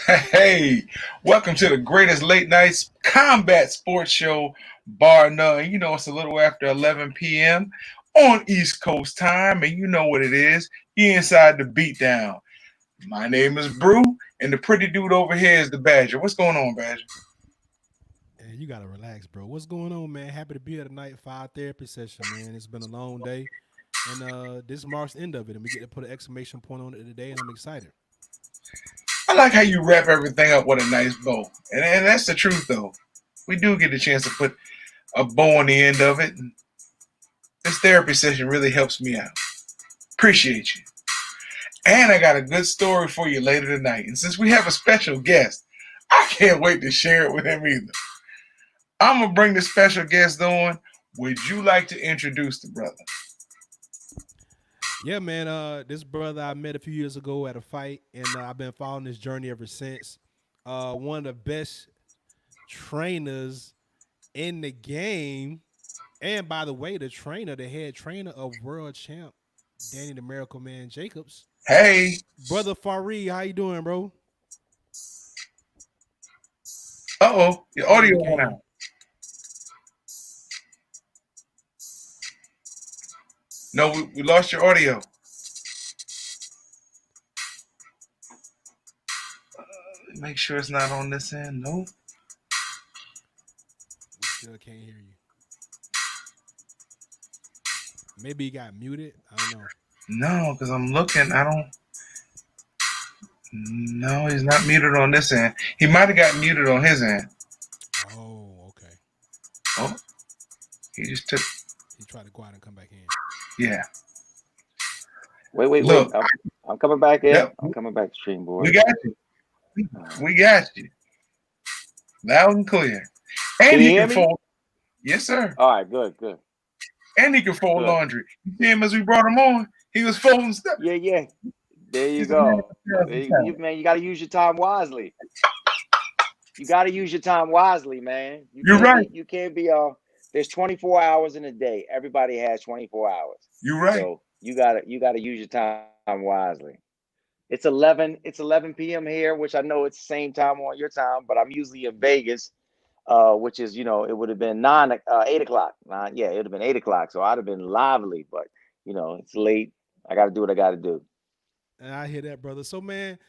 Hey, welcome to the greatest late night combat sports show, bar none. You know, it's a little after 11 p.m. on East Coast time, and you know what it is. You inside the Beatdown. My name is Brew, and the pretty dude over here is the Badger. What's going on, Badger? Hey, you gotta relax, bro. What's going on, man? Happy to be here tonight for our therapy session, man. It's been a long day, and this marks the end of it, and we get to put an exclamation point on it today, and I'm excited. I like how you wrap everything up with a nice bow. And that's the truth, though. We do get the chance to put a bow on the end of it. And this therapy session really helps me out. Appreciate you. And I got a good story for you later tonight. And since we have a special guest, I can't wait to share it with him either. I'm going to bring the special guest on. Would you like to introduce the brother? Yeah, man. This brother I met a few years ago at a fight, and I've been following this journey ever since. One of the best trainers in the game, and by the way, the head trainer of world champ Danny the Miracle Man Jacobs. Hey. Brother Farid, how you doing, bro? Uh-oh. Your Oh, audio we can't went hear. out. No, we lost your audio. Make sure it's not on this end. No. We still can't hear you. Maybe he got muted. I don't know. No, because I'm looking. I don't. No, he's not muted on this end. He might have got muted on his end. Oh, okay. Oh, he just took. He tried to go out and come back in. Yeah. Wait. Look. I'm coming back in. Yep. I'm coming back to We Streamboard. got you. We got you. Loud and clear. Can And you he hear can me? fold. Yes, sir. All right, good. And he can fold Good. laundry. You see him as we brought him on? He was folding stuff. Yeah. There you He's a man go. of talent. Man, you got to use your time wisely. You got to use your time wisely, man. You're right. You can't be there's 24 hours in a day. Everybody has 24 hours. You're right. So you gotta use your time wisely. It's 11 p.m. here, which I know it's the same time on your time, but I'm usually in Vegas, which is, it would have been 8 o'clock. Yeah, it would have been 8 o'clock. So I'd have been lively, but it's late. I got to do what I got to do. And I hear that, brother. So, man,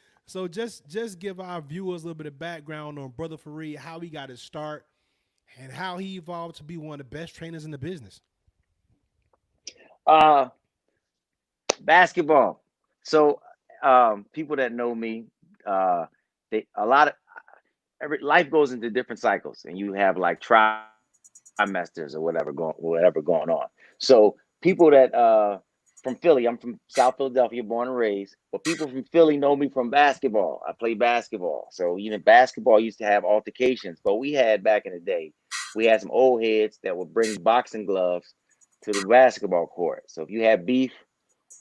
just give our viewers a little bit of background on Brother Farid, how he got his start, and how he evolved to be one of the best trainers in the business. Uh, Basketball. So, people that know me, they a lot of every life goes into different cycles, and you have like trimesters or whatever going on. So people that from Philly, I'm from South Philadelphia, born and raised, but people from Philly know me from basketball. I play basketball, so basketball used to have altercations, but we had back in the day, we had some old heads that would bring boxing gloves to the basketball court. So if you had beef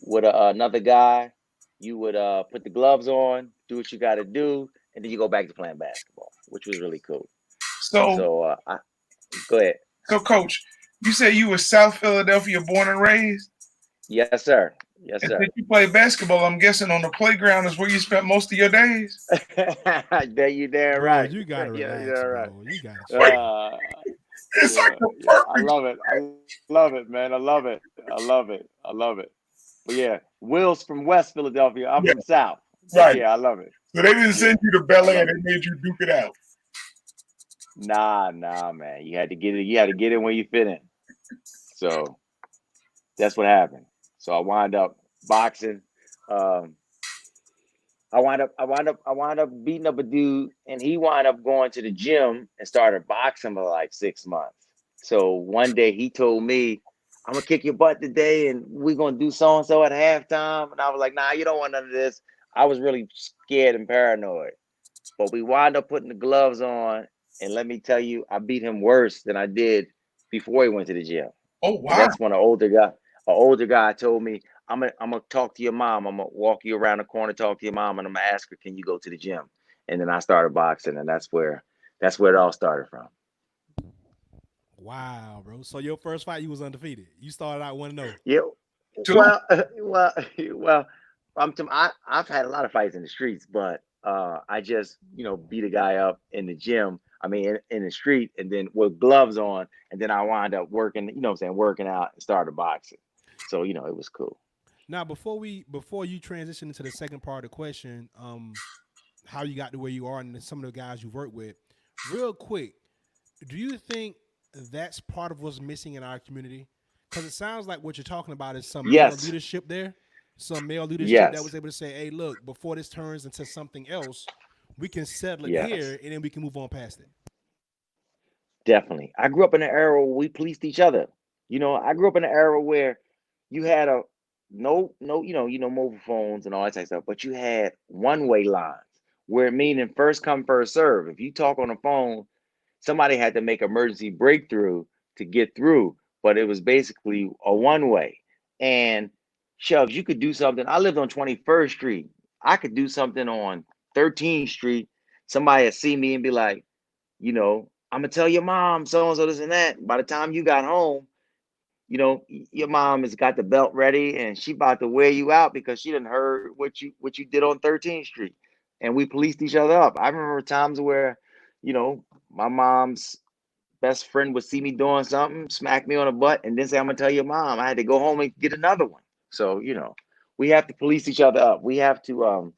with another guy, you would put the gloves on, do what you got to do, and then you go back to playing basketball, which was really cool. So, So go ahead. so, Coach, you say you were South Philadelphia born and raised? Yes, sir. Yes, And sir. since you play basketball, I'm guessing on the playground is where you spent most of your days? There you damn Bro, right. you gotta Yeah, relax, you're right. bro. You gotta chill. Uh, It's like the yeah. I perfect. love it. I love it, man. I love it. But yeah, Will's from West Philadelphia. I'm Yeah, from South. But right. yeah, I love it. So they didn't Yeah, send you to I Bel Air, love they it. made you duke it out. Nah, man. You had to get it. You had to get in where you fit in. So that's what happened. So I wind up boxing. Um, I wind up beating up a dude, and he wound up going to the gym and started boxing for like 6 months. So one day he told me, "I'm gonna kick your butt today, and we're gonna do so and so at halftime." And I was like, "Nah, you don't want none of this." I was really scared and paranoid. But we wound up putting the gloves on, and let me tell you, I beat him worse than I did before he went to the gym. Oh, And wow. that's when an older guy told me, I'm gonna talk to your mom. I'm gonna walk you around the corner, talk to your mom, and I'm gonna ask her, can you go to the gym? And then I started boxing, and that's where it all started from. Wow, bro. So your first fight, you was undefeated. You started out 1-0. Yeah. Two. Well, well. I've had a lot of fights in the streets, but I just, beat a guy up in the gym. I mean, in the street, and then with gloves on, and then I wound up working. What I'm saying, working out and started boxing. So it was cool. Now, before you transition into the second part of the question, how you got to where you are and some of the guys you work with, real quick, do you think that's part of what's missing in our community? Because it sounds like what you're talking about is some male Yes, leadership there, some male leadership that yes, was able to say, "Hey, look, before this turns into something else, we can settle it yes. here, and then we can move on past it." Definitely. I grew up in an era where we policed each other. I grew up in an era where you had a no, mobile phones and all that type of stuff, but you had one-way lines where meaning first come, first serve. If you talk on the phone, somebody had to make emergency breakthrough to get through, but it was basically a one-way. And Shovs, you could do something. I lived on 21st Street. I could do something on 13th Street. Somebody would see me and be like, I'm gonna tell your mom so and so this and that. By the time you got home, your mom has got the belt ready and she about to wear you out because she didn't heard what you did on 13th Street. And we policed each other up. I remember times where, my mom's best friend would see me doing something, smack me on the butt, and then say, I'm gonna tell your mom. I had to go home and get another one. So, we have to police each other up. We have to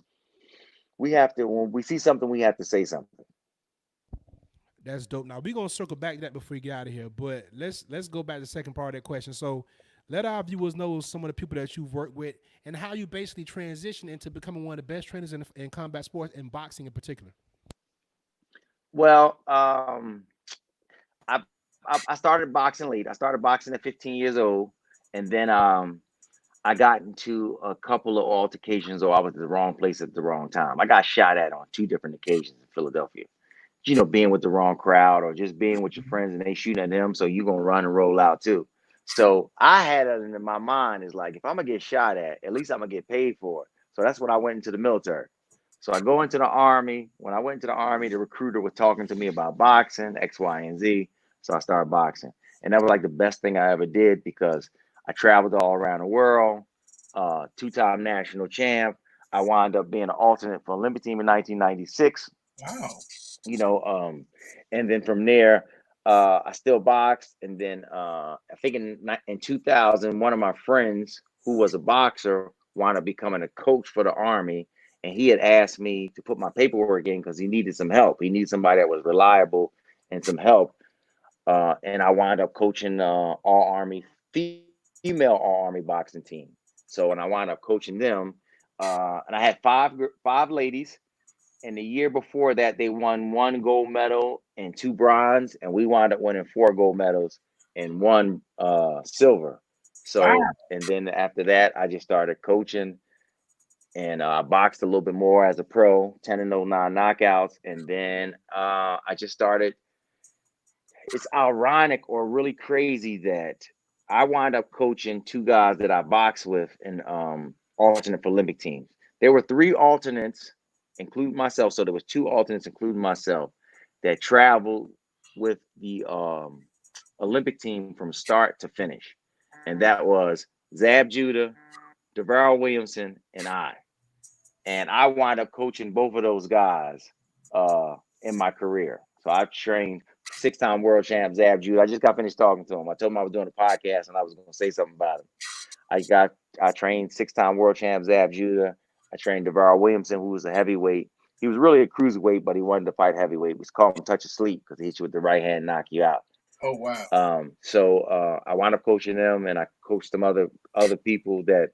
when we see something, we have to say something. That's dope. Now we're gonna circle back to that before we get out of here, but let's go back to the second part of that question. So let our viewers know some of the people that you've worked with and how you basically transition into becoming one of the best trainers in combat sports and boxing in particular. Well, I, I started boxing late. I started boxing at 15 years old, and then I got into a couple of altercations, or I was at the wrong place at the wrong time. I got shot at on two different occasions in Philadelphia. Being with the wrong crowd, or just being with your friends and they shooting at them, so you gonna run and roll out too. So I had it in my mind is like, if I'm gonna get shot at least I'm gonna get paid for it. So that's when I went into the military. So I go into the army. When I went into the army, the recruiter was talking to me about boxing, X, Y, and Z. So I started boxing, and that was like the best thing I ever did because I traveled all around the world. Two-time national champ. I wound up being an alternate for Olympic team in 1996. Wow. you know um and then from there, I still boxed, and then I think in 2000, one of my friends who was a boxer wound up becoming a coach for the army, and he had asked me to put my paperwork in because he needed some help. He needed somebody that was reliable and some help. And I wound up coaching all army female all army boxing team. So when I wound up coaching them, and I had five ladies, and the year before that, they won one gold medal and two bronze, and we wound up winning four gold medals and one silver. So, Wow. and then after that, I just started coaching, and I boxed a little bit more as a pro, 10-09 knockouts, and then I just started. It's ironic or really crazy that I wind up coaching two guys that I box with in alternate for Olympic teams. There were three alternates, including myself. So there was two alternates, including myself, that traveled with the Olympic team from start to finish, and that was Zab Judah, Devarl Williamson, and I. And I wind up coaching both of those guys in my career. So I've trained six-time world champ Zab Judah. I just got finished talking to him. I told him I was doing a podcast and I was going to say something about him. I trained six-time world champ Zab Judah. I trained Devarl Williamson, who was a heavyweight. He was really a cruiserweight, but he wanted to fight heavyweight. We call him touch of sleep because he hit you with the right hand, knock you out. Oh wow. So I wound up coaching them, and I coached some other people that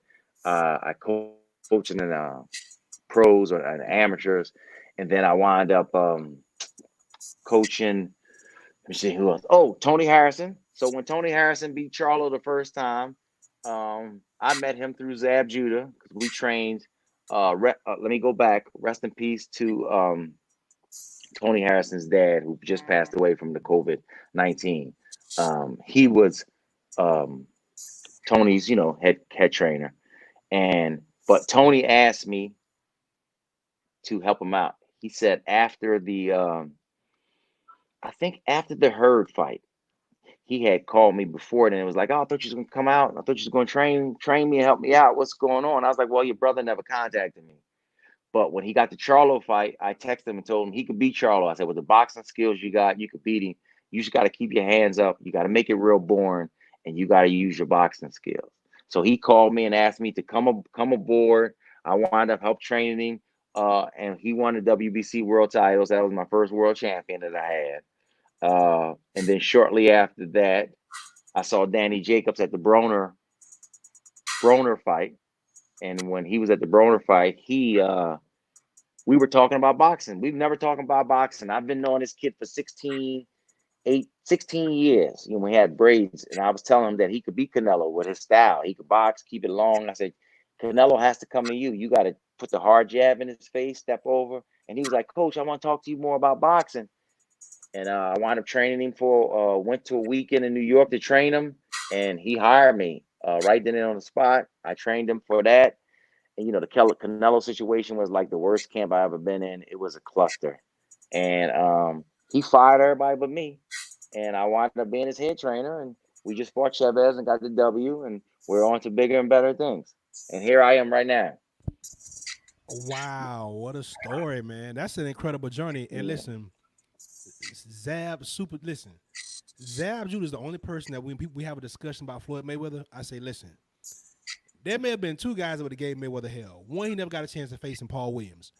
I coached in pros or and amateurs, and then I wound up coaching. Let me see who else. Oh, Tony Harrison. So when Tony Harrison beat Charlo the first time, I met him through Zab Judah because we trained. Let me go back. Rest in peace to Tony Harrison's dad, who just passed away from the COVID-19. He was um, Tony's, head trainer, and but Tony asked me to help him out. He said after I think after the Herd fight, he had called me before then. It was like, oh, I thought you was gonna come out. I thought you was gonna train me and help me out. What's going on? I was like, well, your brother never contacted me. But when he got the Charlo fight, I texted him and told him he could beat Charlo. I said, with the boxing skills you got, you could beat him. You just got to keep your hands up. You got to make it real boring, and you got to use your boxing skills. So he called me and asked me to come aboard. I wound up help training him, and he won the WBC world titles. That was my first world champion that I had. And then shortly after that, I saw Danny Jacobs at the Broner fight. And when he was at the Broner fight, we were talking about boxing. We've never talked about boxing. I've been knowing this kid for 16 years. You know, we had braids, and I was telling him that he could beat Canelo with his style. He could box, keep it long. I said, Canelo has to come to you. You got to put the hard jab in his face, step over. And he was like, Coach, I want to talk to you more about boxing. And I wound up training him went to a weekend in New York to train him, and he hired me right then and on the spot. I trained him for that. And, the Canelo situation was like the worst camp I ever been in. It was a cluster. And he fired everybody but me. And I wound up being his head trainer. And we just fought Chavez and got the W. And we're on to bigger and better things. And here I am right now. Wow, what a story, man. That's an incredible journey. And Yeah. listen, Zab Judah is the only person that when we have a discussion about Floyd Mayweather, I say, listen, there may have been two guys that would have gave Mayweather hell. One, he never got a chance to face in Paul Williams.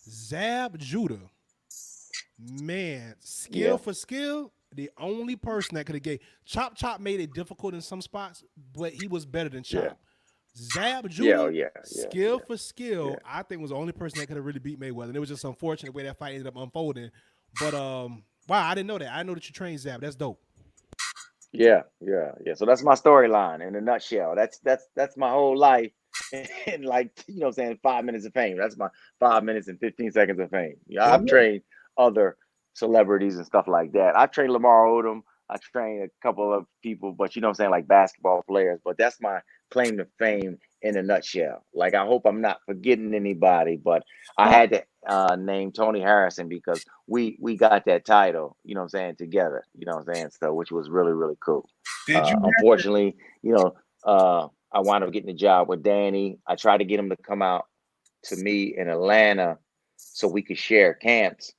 Zab Judah, man, skill for skill, the only person that could have gave. Chop made it difficult in some spots, but he was better than Chop. Yeah. Zab Yeah, Judah, skill for skill, yeah. I think was the only person that could have really beat Mayweather. And it was just unfortunate the way that fight ended up unfolding. But wow, I didn't know that. I know that you trained Zab. That's dope. Yeah. So that's my storyline in a nutshell. That's my whole life. And like, what I'm saying, 5 minutes of fame. That's my 5 minutes and 15 seconds of fame. Yeah, I've trained other celebrities and stuff like that. I've trained Lamar Odom. I trained a couple of people, but what I'm saying, like basketball players. But that's my claim to fame in a nutshell. Like, I hope I'm not forgetting anybody, but I had to name Tony Harrison because we got that title, together, so which was really, really cool. Did you Unfortunately, I wound up getting a job with Danny. I tried to get him to come out to me in Atlanta so we could share camps,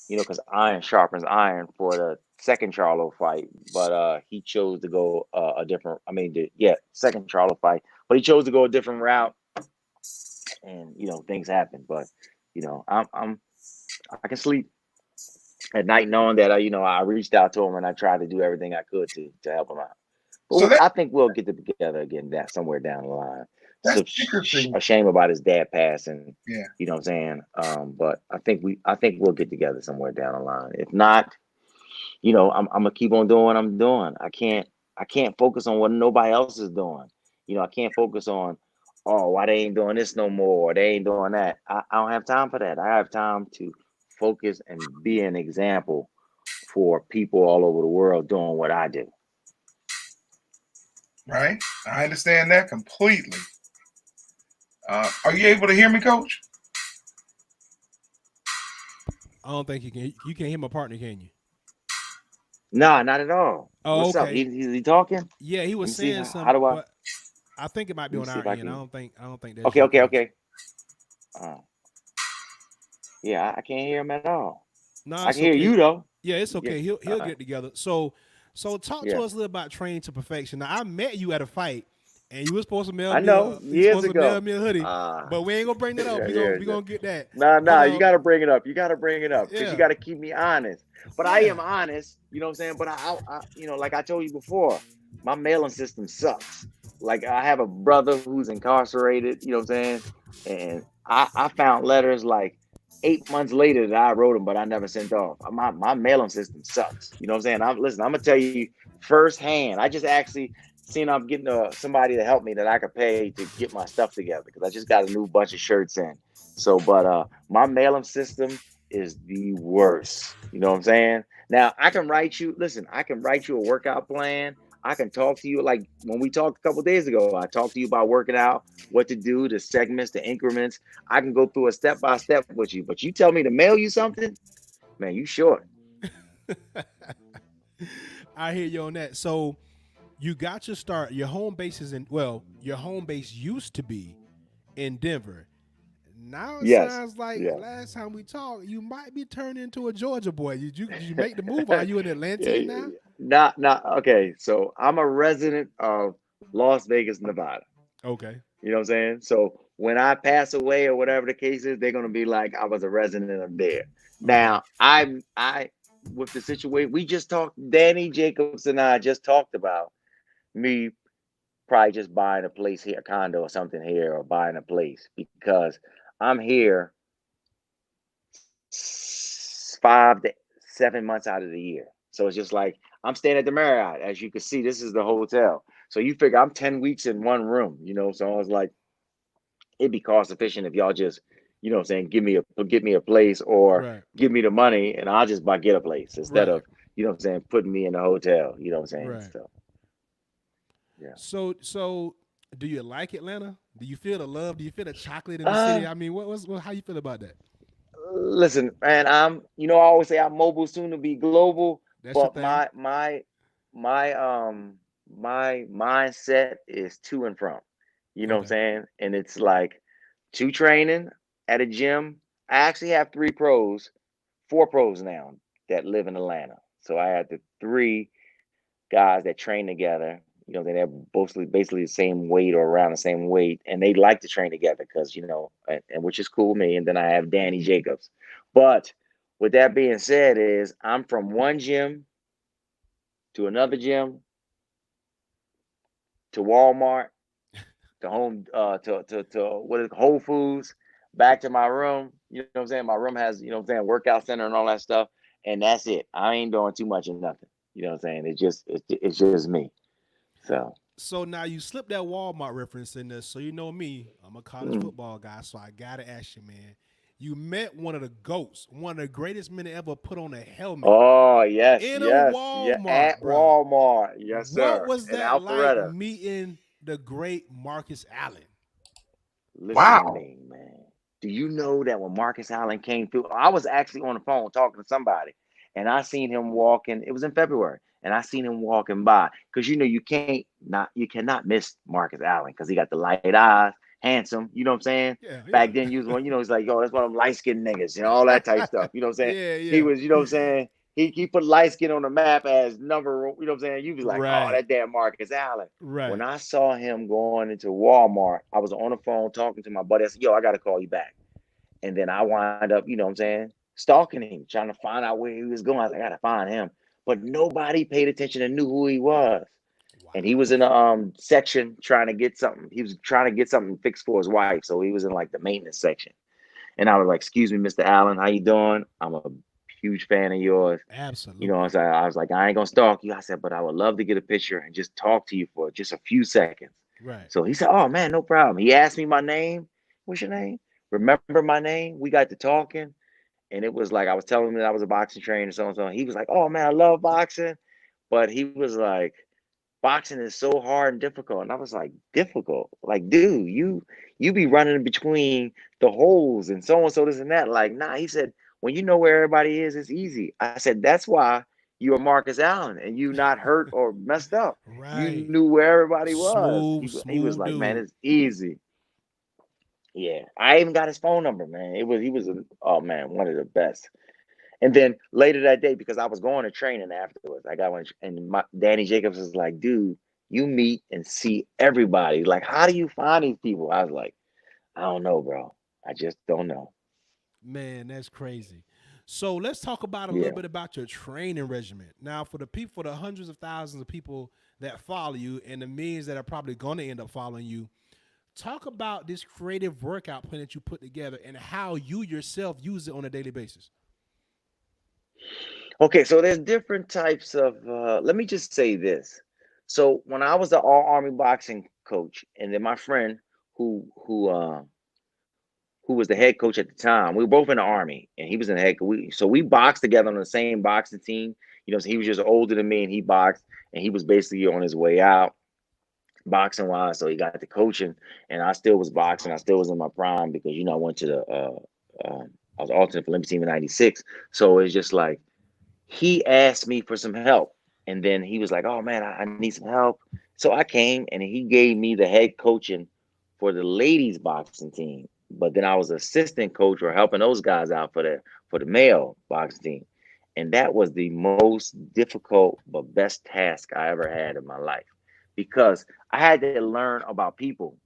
because iron sharpens iron for the second Charlo fight. But he chose to go second Charlo fight. But he chose to go a different route, and things happen. But I can sleep at night knowing that I reached out to him and I tried to do everything I could to help him out. But I think we'll get together again somewhere down the line. So a shame about his dad passing. Yeah. You know what I'm saying? But I think we'll get together somewhere down the line. If not, I'm gonna keep on doing what I'm doing. I can't focus on what nobody else is doing. I can't focus on, why they ain't doing this no more, or they ain't doing that. I don't have time for that. I have time to focus and be an example for people all over the world doing what I do. Right. I understand that completely. Are you able to hear me, Coach? I don't think you can. You can't hear my partner, can you? Nah, not at all. Oh, What's okay. up? Is he talking? Yeah, he was saying something. How do I? But I think it might be on our end. I don't think that's Okay. Yeah, I can't hear him at all. No, I can hear you though. Yeah, it's okay. He'll get together. So talk to us a little about training to perfection. Now, I met you at a fight, and you were supposed to mail me. Years ago. Mail me a hoodie, but we ain't gonna bring that up. We gonna get that. Nah. You gotta bring it up. Because you gotta keep me honest. But I am honest. You know what I'm saying? But I like I told you before, my mailing system sucks. Like, I have a brother who's incarcerated. You know what I'm saying? And I found letters like 8 months later that I wrote them, but I never sent off. My mailing system sucks. You know what I'm saying? I'm gonna tell you firsthand. I just actually seen I'm getting somebody to help me that I could pay to get my stuff together, because I just got a new bunch of shirts in. So, but my mailing system is the worst. You know what I'm saying? Now I can write you a workout plan. I can talk to you like when we talked a couple days ago. I talked to you about working out, what to do, the segments, the increments. I can go through a step by step with you. But you tell me to mail you something, man, you short. I hear you on that. So you got your start. Your home base is your home base used to be in Denver. Now it Yes, sounds like yeah, last time we talked, you might be turning into a Georgia boy. Did you make the move? Are you an yeah, Atlantean yeah. now? Not okay. So I'm a resident of Las Vegas, Nevada. Okay. You know what I'm saying? So when I pass away or whatever the case is, they're gonna be like I was a resident of there. Okay. Now I with the situation we just talked, Danny Jacobs and I just talked about me probably just buying a place here, a condo or something here, or buying a place because I'm here 5 to 7 months out of the year. So it's just like I'm staying at the Marriott. As you can see, this is the hotel. So you figure I'm 10 weeks in one room, you know. So I was like, it'd be cost efficient if y'all just, you know what I'm saying, give me a place or Right. give me the money and I'll just buy get a place instead Right. of, you know what I'm saying, putting me in a hotel, you know what I'm saying? Right. So yeah. So do you like Atlanta? Do you feel the love? Do you feel the chocolate in the Uh city? I mean, how you feel about that? listen, man, I always say I'm mobile soon to be global, That's your but thing. my mindset is to and from. You know what I'm Okay. saying? And it's like to training at a gym. I actually have 4 pros now that live in Atlanta. So I had the 3 guys that train together. You know, they're basically the same weight or around the same weight, and they like to train together because and which is cool with me. And then I have Danny Jacobs. But with that being said, is I'm from one gym to another gym to Walmart to home to what is Whole Foods, back to my room. You know what I'm saying? My room has, you know what I'm saying, workout center and all that stuff. And that's it. I ain't doing too much of nothing. You know what I'm saying? It's just me. So So now you slipped that Walmart reference in this. So you know me, I'm a college mm. football guy, so I gotta ask you, man. You met one of the goats, one of the greatest men to ever put on a helmet Oh yes, in a yes, yeah, Walmart, at bruh. Walmart. Yes, What sir. was In that like Alpharetta. meeting the great Marcus Allen? Listen to Wow. me, man. Do you know that when Marcus Allen came through, I was actually on the phone talking to somebody, and I seen him walking. It was in February, and I seen him walking by because you cannot miss Marcus Allen because he got the light eyes, handsome. You know what I'm saying? Yeah, Back yeah. then, you was one. You know, he's like, yo, that's one of them light skinned niggas, all that type stuff. You know what I'm saying? Yeah, He yeah. was, you know what I'm saying? He put light skin on the map as number. You know what I'm saying? You was like, oh, Right, that damn Marcus Allen. When right. I saw him going into Walmart, I was on the phone talking to my buddy. I said, yo, I got to call you back. And then I wind up, you know what I'm saying, stalking him, trying to find out where he was going. I was like, I got to find him. But nobody paid attention and knew who he was. And he Wow. was in a section trying to get something. He was trying to get something fixed for his wife. So he was in like the maintenance section. And I was like, excuse me, Mr. Allen, how you doing? I'm a huge fan of yours. Absolutely. I was like, I ain't gonna stalk you. I said, but I would love to get a picture and just talk to you for just a few seconds. Right. So he said, oh man, no problem. He asked me my name. What's your name? Remember my name? We got to talking. And it was like I was telling him that I was a boxing trainer and so and so. He was like, oh man, I love boxing. But he was like, boxing is so hard and difficult. And I was like, difficult? Like, dude, you be running in between the holes and so this and that. Like, nah, he said, when you know where everybody is, it's easy. I said, that's why you are Marcus Allen and you not hurt or messed up. You Right. knew where everybody was. Smooth, He was smooth like, man, dude. it's easy. Yeah. I even got his phone number, man. He was oh man, one of the best. And then later that day, because I was going to training afterwards, I got one, and Danny Jacobs was like, "Dude, you meet and see everybody. Like, how do you find these people?" I was like, "I don't know, bro. I just don't know." Man, that's crazy. So let's talk about a little Yeah. bit about your training regimen. Now, for the people, for the hundreds of thousands of people that follow you and the millions that are probably going to end up following you, talk about this creative workout plan that you put together and how you yourself use it on a daily basis. Okay, so there's different types of. Let me just say this. So when I was the All Army boxing coach, and then my friend who who was the head coach at the time. We were both in the army, and he was in the head. So we boxed together on the same boxing team. You know, so he was just older than me, and he boxed, and he was basically on his way out boxing wise. So he got to coaching, and I still was boxing. I still was in my prime because I went to the. I was alternate for Olympic team in '96. So it's just like he asked me for some help, and then he was like, "Oh man, I need some help." So I came, and he gave me the head coaching for the ladies boxing team. But then I was assistant coach or helping those guys out for the male boxing team. And that was the most difficult but best task I ever had in my life because I had to learn about people.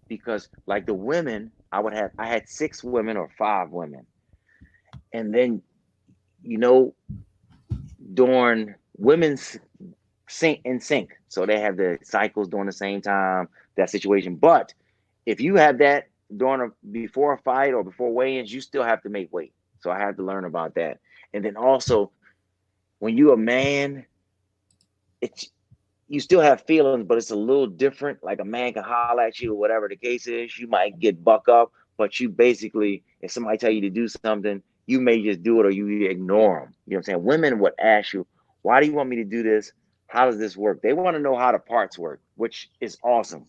Because like the women, I had 6 women or 5 women. And then, you know, during women's sync. So they have the cycles during the same time, that situation. But if you have that before a fight or before weigh-ins, you still have to make weight. So I had to learn about that. And then also, when you're a man, it's you still have feelings, but it's a little different. Like a man can holler at you or whatever the case is. You might get buck up, but you basically, if somebody tell you to do something, you may just do it or you ignore them. You know what I'm saying? Women would ask you, "Why do you want me to do this? How does this work?" They want to know how the parts work, which is awesome.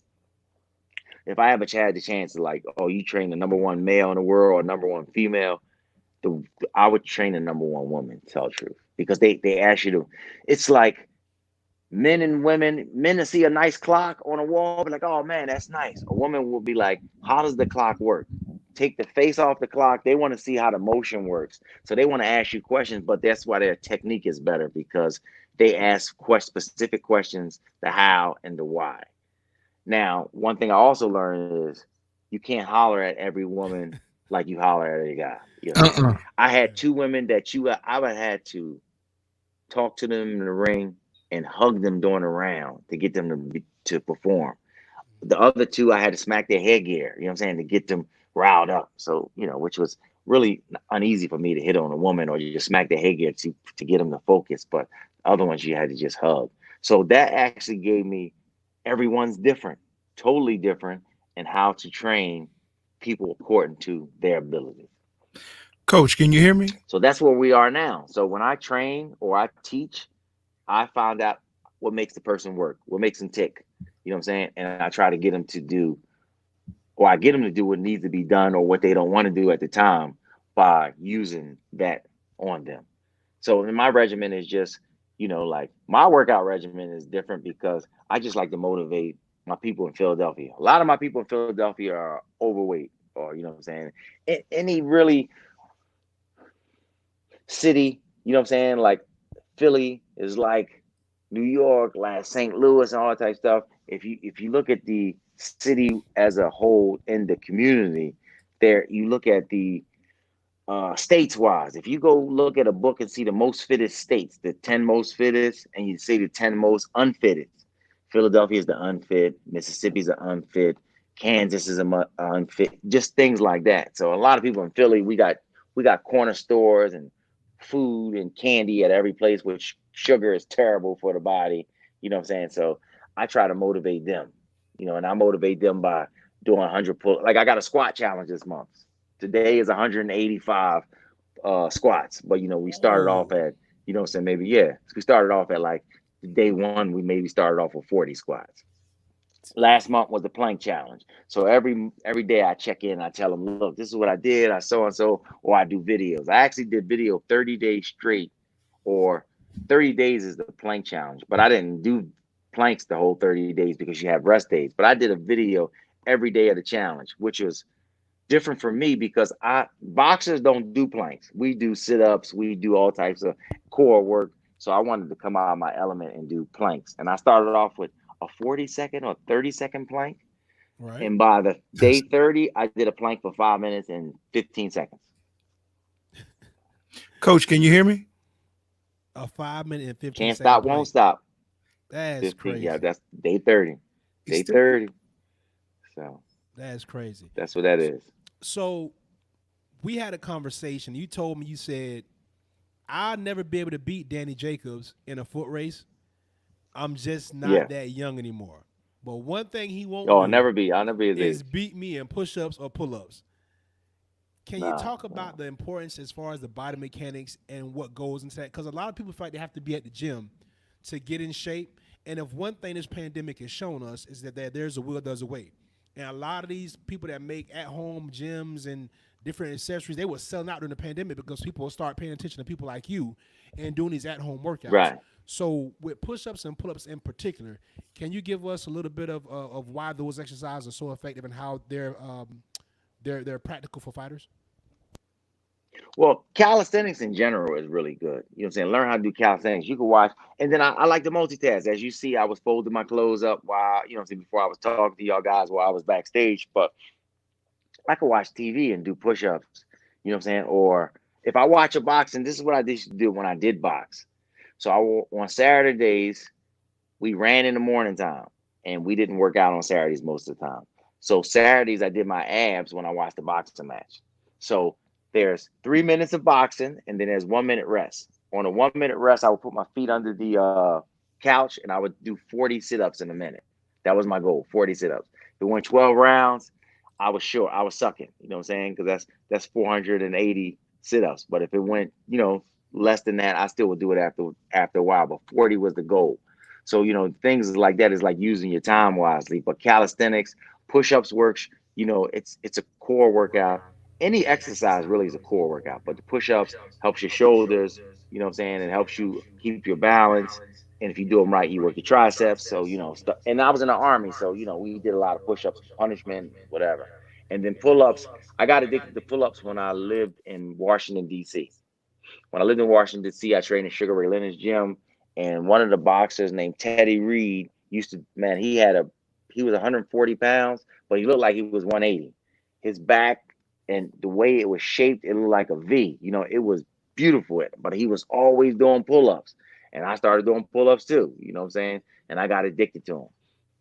If I ever had the chance to like, oh, you train the number one male in the world or number one female, the I would train the number one woman. To tell the truth, because they ask you to. It's like men and women, men to see a nice clock on a wall, be like, oh man, that's nice. A woman will be like, how does the clock work? Take the face off the clock. They want to see how the motion works. So they want to ask you questions, but that's why their technique is better because they ask specific questions, the how and the why. Now, one thing I also learned is you can't holler at every woman like you holler at a guy. You know what I'm saying? Uh-uh. I had Right. 2 women that I would have had to talk to them in the ring, and hug them during the round to get them to perform. The other 2, I had to smack their headgear, you know what I'm saying, to get them riled up. So, which was really uneasy for me to hit on a woman or you just smack their headgear to get them to focus. But other ones you had to just hug. So that actually gave me everyone's different, totally different, and how to train people according to their ability. Coach, can you hear me? So that's where we are now. So when I train or I teach, I found out what makes the person work, what makes them tick. You know what I'm saying? And I try to get them to do, or I get them to do what needs to be done or what they don't want to do at the time by using that on them. So in my regimen is just, like my workout regimen is different because I just like to motivate my people in Philadelphia. A lot of my people in Philadelphia are overweight, or you know what I'm saying. Any really city, you know what I'm saying, like Philly is like New York, like St. Louis, and all that type of stuff. If you look at the city as a whole in the community, there you look at the states wise. If you go look at a book and see the most fitted states, the 10 most fittest, and you see the 10 most unfitted, Philadelphia is the unfit, Mississippi's the unfit, Kansas is a unfit, just things like that. So a lot of people in Philly, we got corner stores and food and candy at every place, which sugar is terrible for the body. You know what I'm saying? So I try to motivate them, and I motivate them by doing 100 pull. Like I got a squat challenge this month. Today is 185 squats, but we started off Whoa. at, what I'm saying, maybe, yeah. We started off at like day one, we maybe started off with 40 squats. Last month was the plank challenge. So every day I check in, I tell them, look, this is what I did, I so and so, or I do videos. I actually did video 30 days straight, or 30 days is the plank challenge, but I didn't do planks the whole 30 days because you have rest days. But I did a video every day of the challenge, which was different for me because I boxers don't do planks. We do sit-ups, we do all types of core work. So I wanted to come out of my element and do planks. And I started off with a 40-second or 30-second plank. Right. And by the day That's 30, I did a plank for 5 minutes and 15 seconds. Coach, can you hear me? A 5 minute and 15 Can't second stop, won't plank. stop. That's 15. Yeah, crazy. that's day 30. It's Day still 30. So That's crazy. that's what that is. So we had a conversation. You told me, you said, I'll never be able to beat Danny Jacobs in a foot race. I'm just Yeah. not that young anymore. But one thing he won't Oh, do I'll never be his is age. beat me in push ups or pull ups. Can you No, talk about no. the importance as far as the body mechanics and what goes into that? Because a lot of people feel like they have to be at the gym to get in shape. And if one thing this pandemic has shown us is that there's a will, there's a way. And a lot of these people that make at home gyms and different accessories, they were selling out during the pandemic because people will start paying attention to people like you and doing these at home workouts. Right. So with push ups and pull ups in particular, can you give us a little bit of why those exercises are so effective and how they're they're practical for fighters. Well, calisthenics in general is really good. You know what I'm saying? Learn how to do calisthenics. You can watch, and then I like to multitask. As you see, I was folding my clothes up while, you know what I'm saying, before I was talking to y'all guys while I was backstage. But I could watch TV and do push-ups. You know what I'm saying? Or if I watch a boxing, this is what I used to do when I did box. So on Saturdays, we ran in the morning time and we didn't work out on Saturdays most of the time. So Saturdays I did my abs when I watched the boxing match. So there's 3 minutes of boxing and then there's 1 minute rest. On a 1 minute rest, I would put my feet under the couch and I would do 40 sit-ups in a minute. That was my goal, 40 sit-ups. If it went 12 rounds, I was short. I was sucking. You know what I'm saying? Because that's 480 sit-ups. But if it went, less than that, I still would do it after a while. But 40 was the goal. So, things like that is like using your time wisely. But calisthenics, push-ups works, it's a core workout. Any exercise really is a core workout, but the push-ups helps your shoulders, you know what I'm saying? It helps you keep your balance. And if you do them right, you work your triceps. So, and I was in the army, so we did a lot of push-ups, punishment, whatever. And then pull-ups. I got addicted to pull-ups when I lived in Washington, D.C. When I lived in Washington, D.C., I trained in Sugar Ray Leonard's gym, and one of the boxers named Teddy Reed used to, man, he was 140 pounds, but he looked like he was 180. His back and the way it was shaped, it looked like a V. It was beautiful, but he was always doing pull-ups. And I started doing pull-ups too, you know what I'm saying? And I got addicted to them.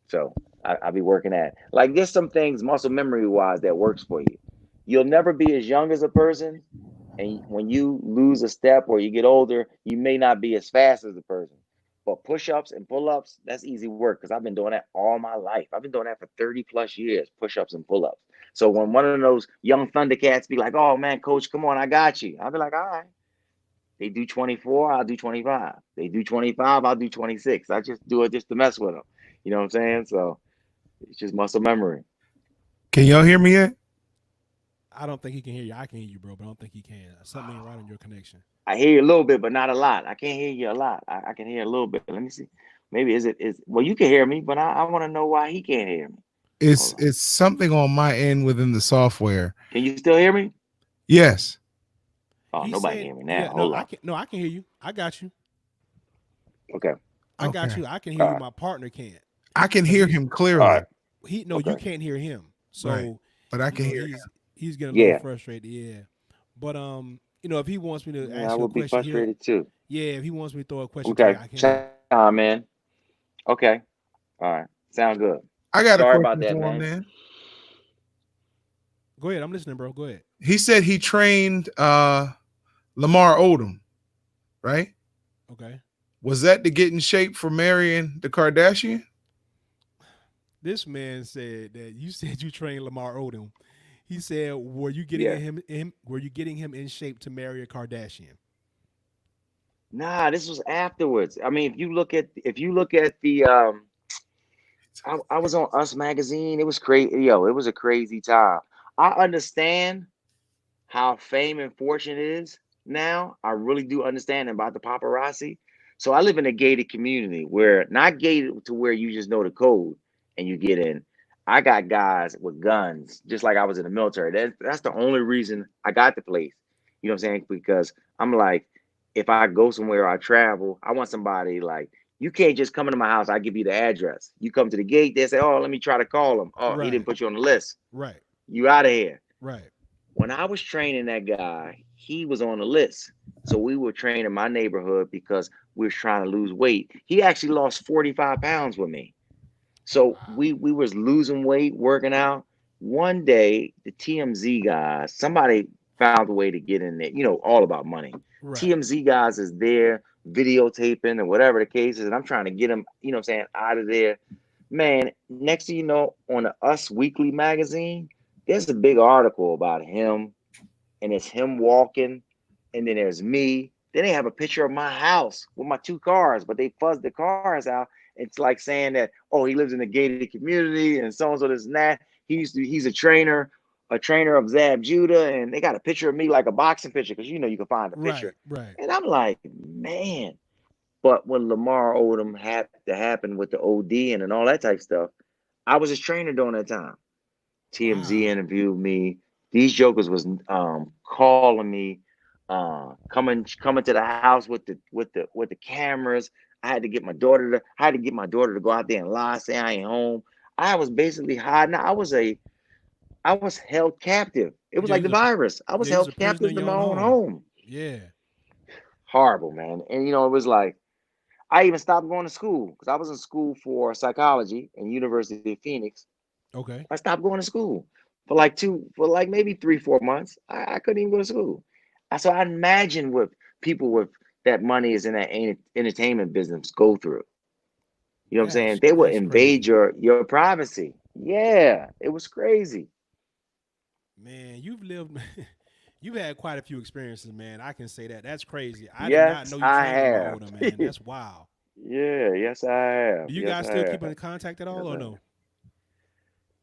So I be working at, like, there's some things muscle memory wise that works for you. You'll never be as young as a person, and when you lose a step or you get older, you may not be as fast as a person. But push-ups and pull-ups, that's easy work because I've been doing that all my life. I've been doing that for 30 plus years, push-ups and pull-ups. So when one of those young Thundercats be like, "Oh man, coach, come on, I got you," I'll be like, "All right." They do 24, I'll do 25. They do 25, I'll do 26. I just do it just to mess with them. You know what I'm saying? So it's just muscle memory. Can y'all hear me yet? I don't think he can hear you. I can hear you, bro, but I don't think he can. Something ain't right on your connection. I hear you a little bit, but not a lot. I can't hear you a lot. I can hear a little bit. Let me see. Maybe is well, you can hear me, but I want to know why he can't hear me. It's Hold on. it's something on my end within the software. Can you still hear me? Yes. Oh, He nobody can said, hear me "Yeah, now. no, Hold I on. can. No, I can hear you. I got you. Okay. I got Okay. you. I can hear All you. right. My partner can't I can because hear him All clearly. right. he no, you Okay. can't hear him. Right. So But I can hear him. he's getting a little Yeah. frustrated. Yeah, but if he wants me to Yeah, I ask you a would be question, he'll. frustrated too. Yeah, if he wants me to throw a question to you, Okay. I can. Sound man. Okay. All right. Sound good. I got a Sorry about question that, for him, man. man. Go ahead. I'm listening, bro. Go ahead. He said he trained Lamar Odom, right? Okay. Was that to get in shape for marrying the Kardashian? This man said that you said you trained Lamar Odom. He said, "Were you getting Yeah. him? Were you getting him in shape to marry a Kardashian?" Nah, this was afterwards. I mean, if you look at I was on Us magazine. It was crazy. Yo, it was a crazy time. I understand how fame and fortune is now. I really do understand about the paparazzi. So I live in a gated community where not gated to where you just know the code and you get in. I got guys with guns, just like I was in the military. That's the only reason I got the place. You know what I'm saying? Because I'm like, if I go somewhere or I travel, I want somebody like, you can't just come into my house. I give you the address. You come to the gate, they say, "Oh, let me try to call him. Oh, he didn't Right. put you on the list. Right. You out of here." Right. When I was training that guy, he was on the list. So we were training my neighborhood because we was trying to lose weight. He actually lost 45 pounds with me. So Wow. we was losing weight, working out. One day, the TMZ guys, somebody found a way to get in there, all about money. Right. TMZ guys is there videotaping or whatever the case is, and I'm trying to get him, what I'm saying, out of there. Man, next thing you know, on the Us Weekly magazine, there's a big article about him, and it's him walking, and then there's me. Then they have a picture of my house with my two cars, but they fuzzed the cars out. It's like saying that, oh, he lives in a gated community and so and so this and that. He's a trainer of Zab Judah, and they got a picture of me like a boxing picture because you can find a Right. picture. Right. And I'm like, man. But when Lamar Odom had to happen with the OD and all that type of stuff, I was his trainer during that time. TMZ Wow. interviewed me. These jokers was calling me, coming to the house with the cameras. I had to get my daughter to go out there and lie, say I ain't home. I was basically hiding. I was held captive. It was Yeah, like the virus. I was you was held a prisoner captive in in your my own own home. home. Yeah. Horrible, man. And it was like I even stopped going to school because I was in school for psychology in University of Phoenix. Okay. I stopped going to school for like maybe 3, 4 months. I couldn't even go to school. So I imagine what people with that money is in that entertainment business go through. You know what I'm saying? They will That's invade crazy. your privacy. Yeah, it was crazy. Man, you've lived you've had quite a few experiences, man. I can say that. That's crazy. I did not Yes, know you I trained a lot have. older, man. That's wild. Yeah, yes, I have. Do you Yes, guys I still keep have. in contact at all Yes, I or have. no?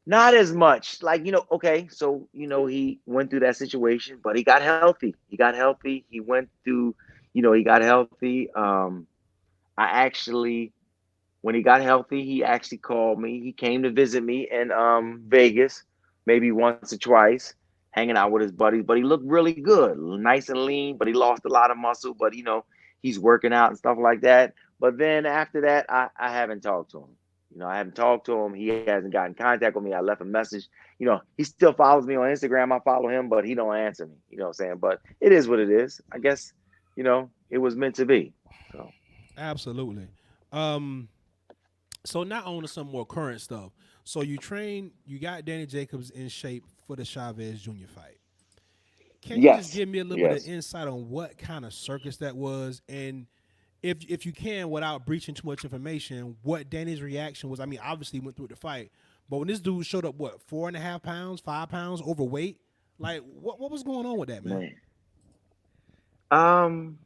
Not as much. Like, okay, so he went through that situation, but he got healthy. He got healthy. He went through, he got healthy. I actually when he got healthy, he actually called me. He came to visit me in Vegas, maybe once or twice, hanging out with his buddies. But he looked really good, nice and lean. But he lost a lot of muscle. But he's working out and stuff like that. But then after that, I haven't talked to him. I haven't talked to him. He hasn't gotten contact with me. I left a message. He still follows me on Instagram. I follow him, but he don't answer me. You know what I'm saying? But it is what it is. I guess it was meant to be. So Absolutely. Um, so not on to some more current stuff. So you got Danny Jacobs in shape for the Chavez Jr. fight. Can you just yes, give me a little bit of yes. insight on what kind of circus that was, and if you can, without breaching too much information, what Danny's reaction was? I mean, obviously he went through the fight, but when this dude showed up, what 4.5 pounds, 5 pounds overweight, like what was going on with that, man? Man. Um,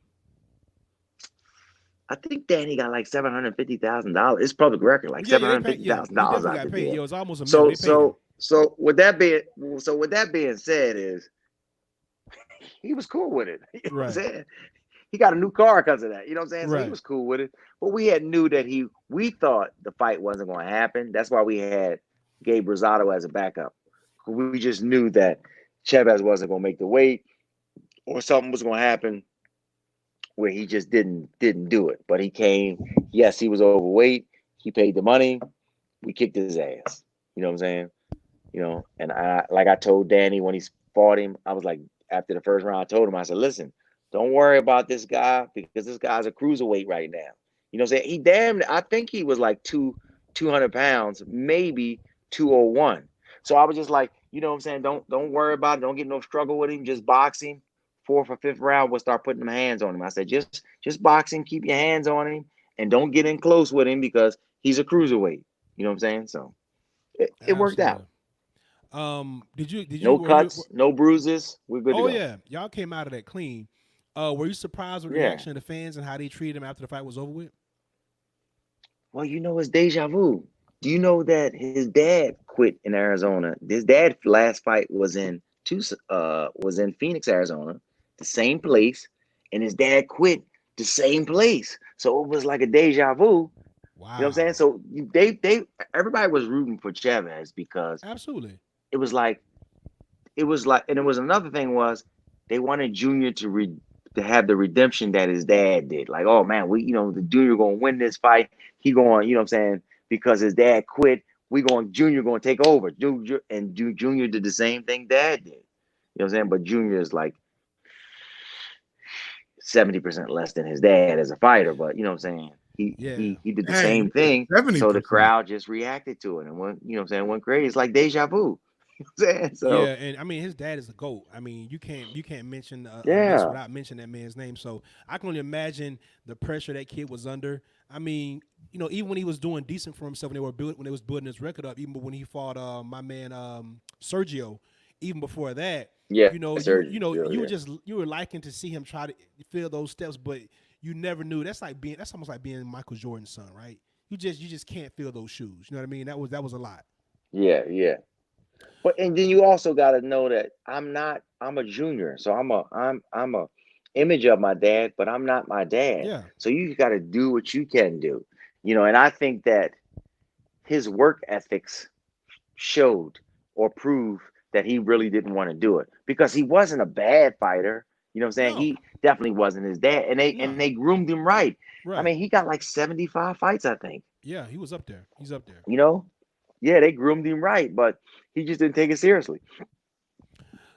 I think Danny got like $750,000. It's public record, like Yeah, seven yeah, they hundred paid. fifty Yeah, thousand he dollars definitely out got the paid. deal. Yeah, it was almost a mil. So They paid him. so so with that being with that being said, is he was cool with it. You know what I'm Right, saying? He got a new car because of that. You know what I'm saying? So he right. was cool with it. But we had knew that we thought the fight wasn't going to happen. That's why we had Gabe Rosado as a backup. We just knew that Chavez wasn't going to make the weight, or something was going to happen where he just didn't do it. But he came. Yes, he was overweight. He paid the money. We kicked his ass. You know what I'm saying? And I told Danny when he fought him, I was like, after the first round, I told him, I said, listen, don't worry about this guy because this guy's a cruiserweight right now. You know what I'm saying? I think he was like 200 pounds, maybe 201. So I was just like, you know what I'm saying? Don't worry about it. Don't get no struggle with him. Just box him. Fourth or fifth round, we'll start putting them hands on him. I said, just box him, keep your hands on him, and don't get in close with him because he's a cruiserweight. You know what I'm saying? So it worked out. Absolutely. Did you No were you? cuts, no bruises. We're good to Oh go. yeah, y'all came out of that clean. Were you surprised with the Yeah. reaction of the fans and how they treated him after the fight was over with? Well, it's deja vu. Do you know that his dad quit in Arizona? His dad last fight was in Phoenix, Arizona, the same place, and his dad quit the same place. So it was like a deja vu. You know what I'm saying? Wow. So they everybody was rooting for Chavez because Absolutely. it was like and it was another thing was they wanted Junior to have the redemption that his dad did. Like, oh man, the Junior gonna win this fight. He going, you know what I'm saying, because his dad quit. Junior gonna take over. Junior did the same thing Dad did. You know what I'm saying? But Junior is like 70% less than his dad as a fighter. But you know what I'm saying? He Yeah. he he did the Dang, same thing. So the 70%. crowd just reacted to it and went crazy. It's like deja vu. You know what I'm saying? Yeah, So and I mean his dad is a goat. I mean you can't mention a list yeah. without mentioning that man's name. So I can only imagine the pressure that kid was under. I mean, even when he was doing decent for himself, when they was building his record up, even when he fought my man Sergio, even before that, Yeah, you were yeah. just you were liking to see him try to fill those steps, but you never knew. That's almost like being Michael Jordan's son, right? You just can't fill those shoes. You know what I mean? That was a lot. Yeah, yeah. But and then you also got to know that I'm a junior. So I'm a image of my dad, but I'm not my dad. Yeah. So you got to do what you can do. And I think that his work ethics showed or proved that he really didn't want to do it because he wasn't a bad fighter. You know what I'm saying? No, He definitely wasn't his dad, and no, they groomed him right. I right. mean, he got like 75 fights, I think. Yeah, he was up there. He's up there. You know, yeah, they groomed him right, but he just didn't take it seriously.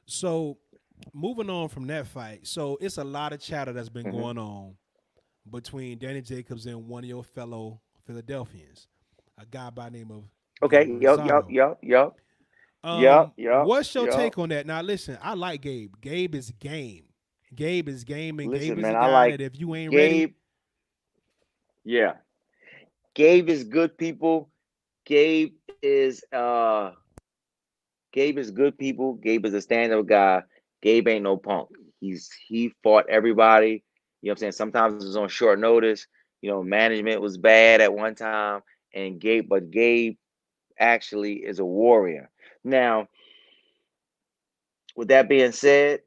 So, moving on from that fight, so it's a lot of chatter that's been Hmm. going on between Danny Jacobs and one of your fellow Philadelphians, a guy by the name of Okay, Gabe yep, Rosado. yep, yep, yep, yep, What's your yep. take on that? Now, listen, I like Gabe. Gabe is game. Gabe is game, and Gabe Listen, is a man, I guy like that if you ain't ready, Gabe. Yeah, Gabe is good people. Gabe is Gabe is good people. Gabe is a stand-up guy. Gabe ain't no punk. He fought everybody. You know what I'm saying? Sometimes it was on short notice. You know, management was bad at one time, and Gabe actually is a warrior. Now, with that being said,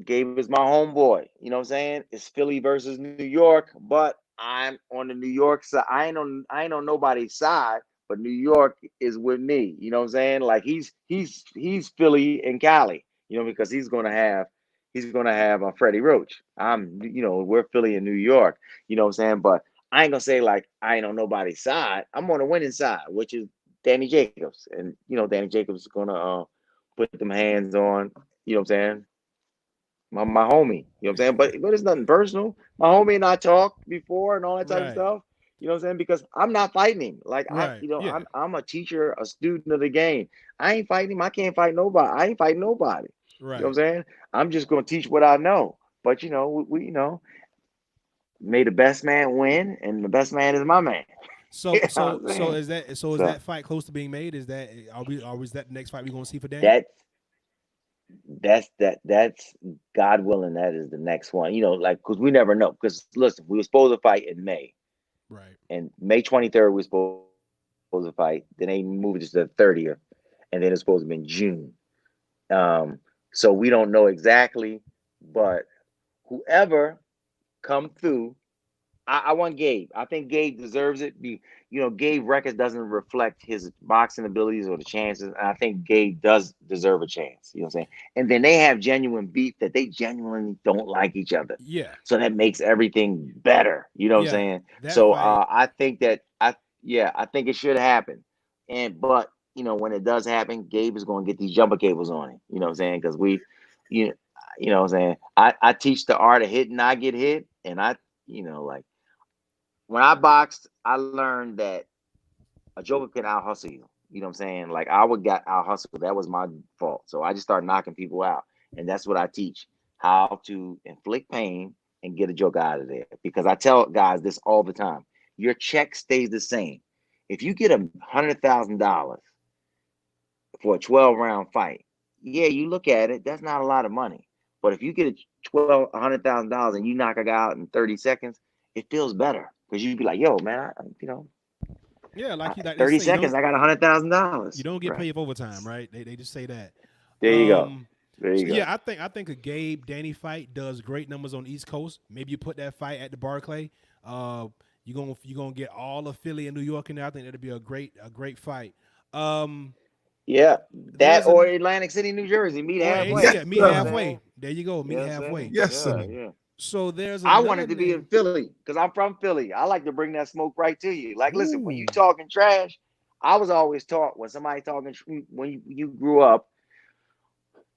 Gabe is my homeboy. You know what I'm saying? It's Philly versus New York, but I'm on the New York side. I ain't on nobody's side, but New York is with me. You know what I'm saying? Like he's Philly and Cali. You know, because he's gonna have a Freddie Roach. We're Philly and New York. You know what I'm saying? But I ain't gonna say like I ain't on nobody's side. I'm on the winning side, which is Danny Jacobs, and Danny Jacobs is gonna put them hands on. You know what I'm saying? My homie. You know what I'm saying? But it's nothing personal. My homie and I talked before and all that type of right, stuff. You know what I'm saying? Because I'm not fighting him. Like right, yeah, I'm a teacher, a student of the game. I ain't fighting him. I can't fight nobody. I ain't fighting nobody. You know what I'm right. saying? I'm just gonna teach what I know. But we may the best man win, and the best man is my man. You So, know what so, I'm so saying? is So that fight close to being made? Is that is that the next fight we gonna see for Danny? that that's God willing. That is the next one. Like because we never know. Because listen, we were supposed to fight in May, Right, and May 23rd we were supposed to fight. Then they moved it to the 30th, and then it's supposed to be in June. So we don't know exactly, but whoever come through, I want Gabe. I think Gabe deserves it. Gabe record doesn't reflect his boxing abilities or the chances. And I think Gabe does deserve a chance. You know what I'm saying? And then they have genuine beef that they genuinely don't like each other. yeah, So that makes everything better. You know what I'm yeah. saying? That So fight, I think I think it should happen. But when it does happen, Gabe is going to get these jumper cables on him. You know what I'm saying? Because you you know what I'm saying? I teach the art of hitting, I get hit, and like when I boxed, I learned that a joker can out hustle you. You know what I'm saying? Like I would get out hustle. That was my fault. So I just started knocking people out. And that's what I teach. How to inflict pain and get a joker out of there. Because I tell guys this all the time. Your check stays the same. If you get $100,000 for a 12-round fight, yeah, you look at it, that's not a lot of money. But if you get $100,000 and you knock a guy out in 30 seconds, it feels better because you'd be like, yo, man, like they 30 say, seconds, I got $100,000. you don't get Right. paid for overtime, right? They just say that. There you go. There So you go. yeah, I think a Gabe Danny fight does great numbers on the East Coast. Maybe you put that fight at the Barclay. Uh, you're gonna get all of Philly and New York in there. I think that'd be a great fight. Um, Yeah. That there's or an Atlantic City, New Jersey. Meet or Yes, halfway. meet You know what I'm sir. halfway. saying? There you go, You know meet what I'm saying? halfway. Yes, Yeah, sir. yeah. So there's I another wanted to be in name. Philly because I'm from Philly. I like to bring that smoke right to you. Like, listen, when you Ooh, talking trash, I was always taught when somebody talking when you grew up,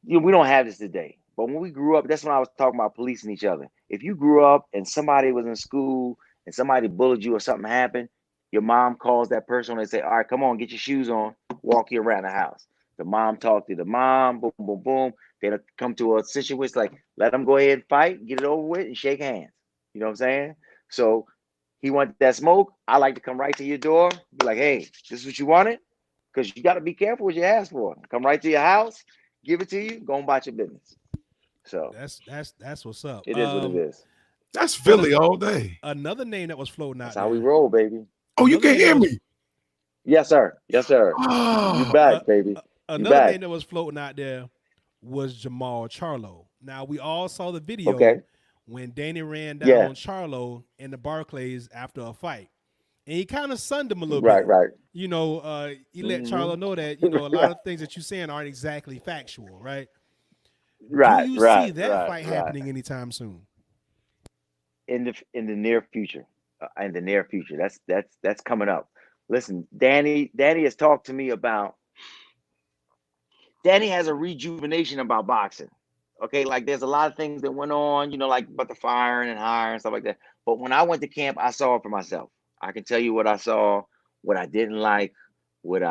we don't have this today. But when we grew up, that's when I was talking about policing each other. If you grew up and somebody was in school and somebody bullied you or something happened, your mom calls that person and they say, "All right, come on, get your shoes on, walk you around the house." The mom talk to the mom, boom, boom, boom. They'll come to a situation like, let them go ahead and fight, get it over with, and shake hands. You know what I'm saying? So he wants that smoke. I like to come right to your door, be like, "Hey, this is what you wanted," because you got to be careful what you ask for. Come right to your house, give it to you, go about your business. So that's what's up. it is what it is. That's But Philly all day. another name that was floating That's out how we there. roll, baby. Oh, you Another can name that hear was me. Yes, sir. Yes, sir. You Oh, uh, back, baby. You another back. name that was floating out there was Jamal Charlo. Now we all saw the video Okay. when Danny ran Yeah. down Charlo in the Barclays after a fight. and he kind of sunned him a little Right, bit. right. He let Hmm. Charlo know that a lot of things that you're saying aren't exactly factual, right? Do Right, you see right, that right, fight right. happening anytime soon? In the near future, in the near future, that's coming up. Listen, Danny has talked to me about. Danny has a rejuvenation about boxing. Okay, like there's a lot of things that went on, like about the firing and hiring and stuff like that. But when I went to camp, I saw it for myself. I can tell you what I saw, what I didn't like, what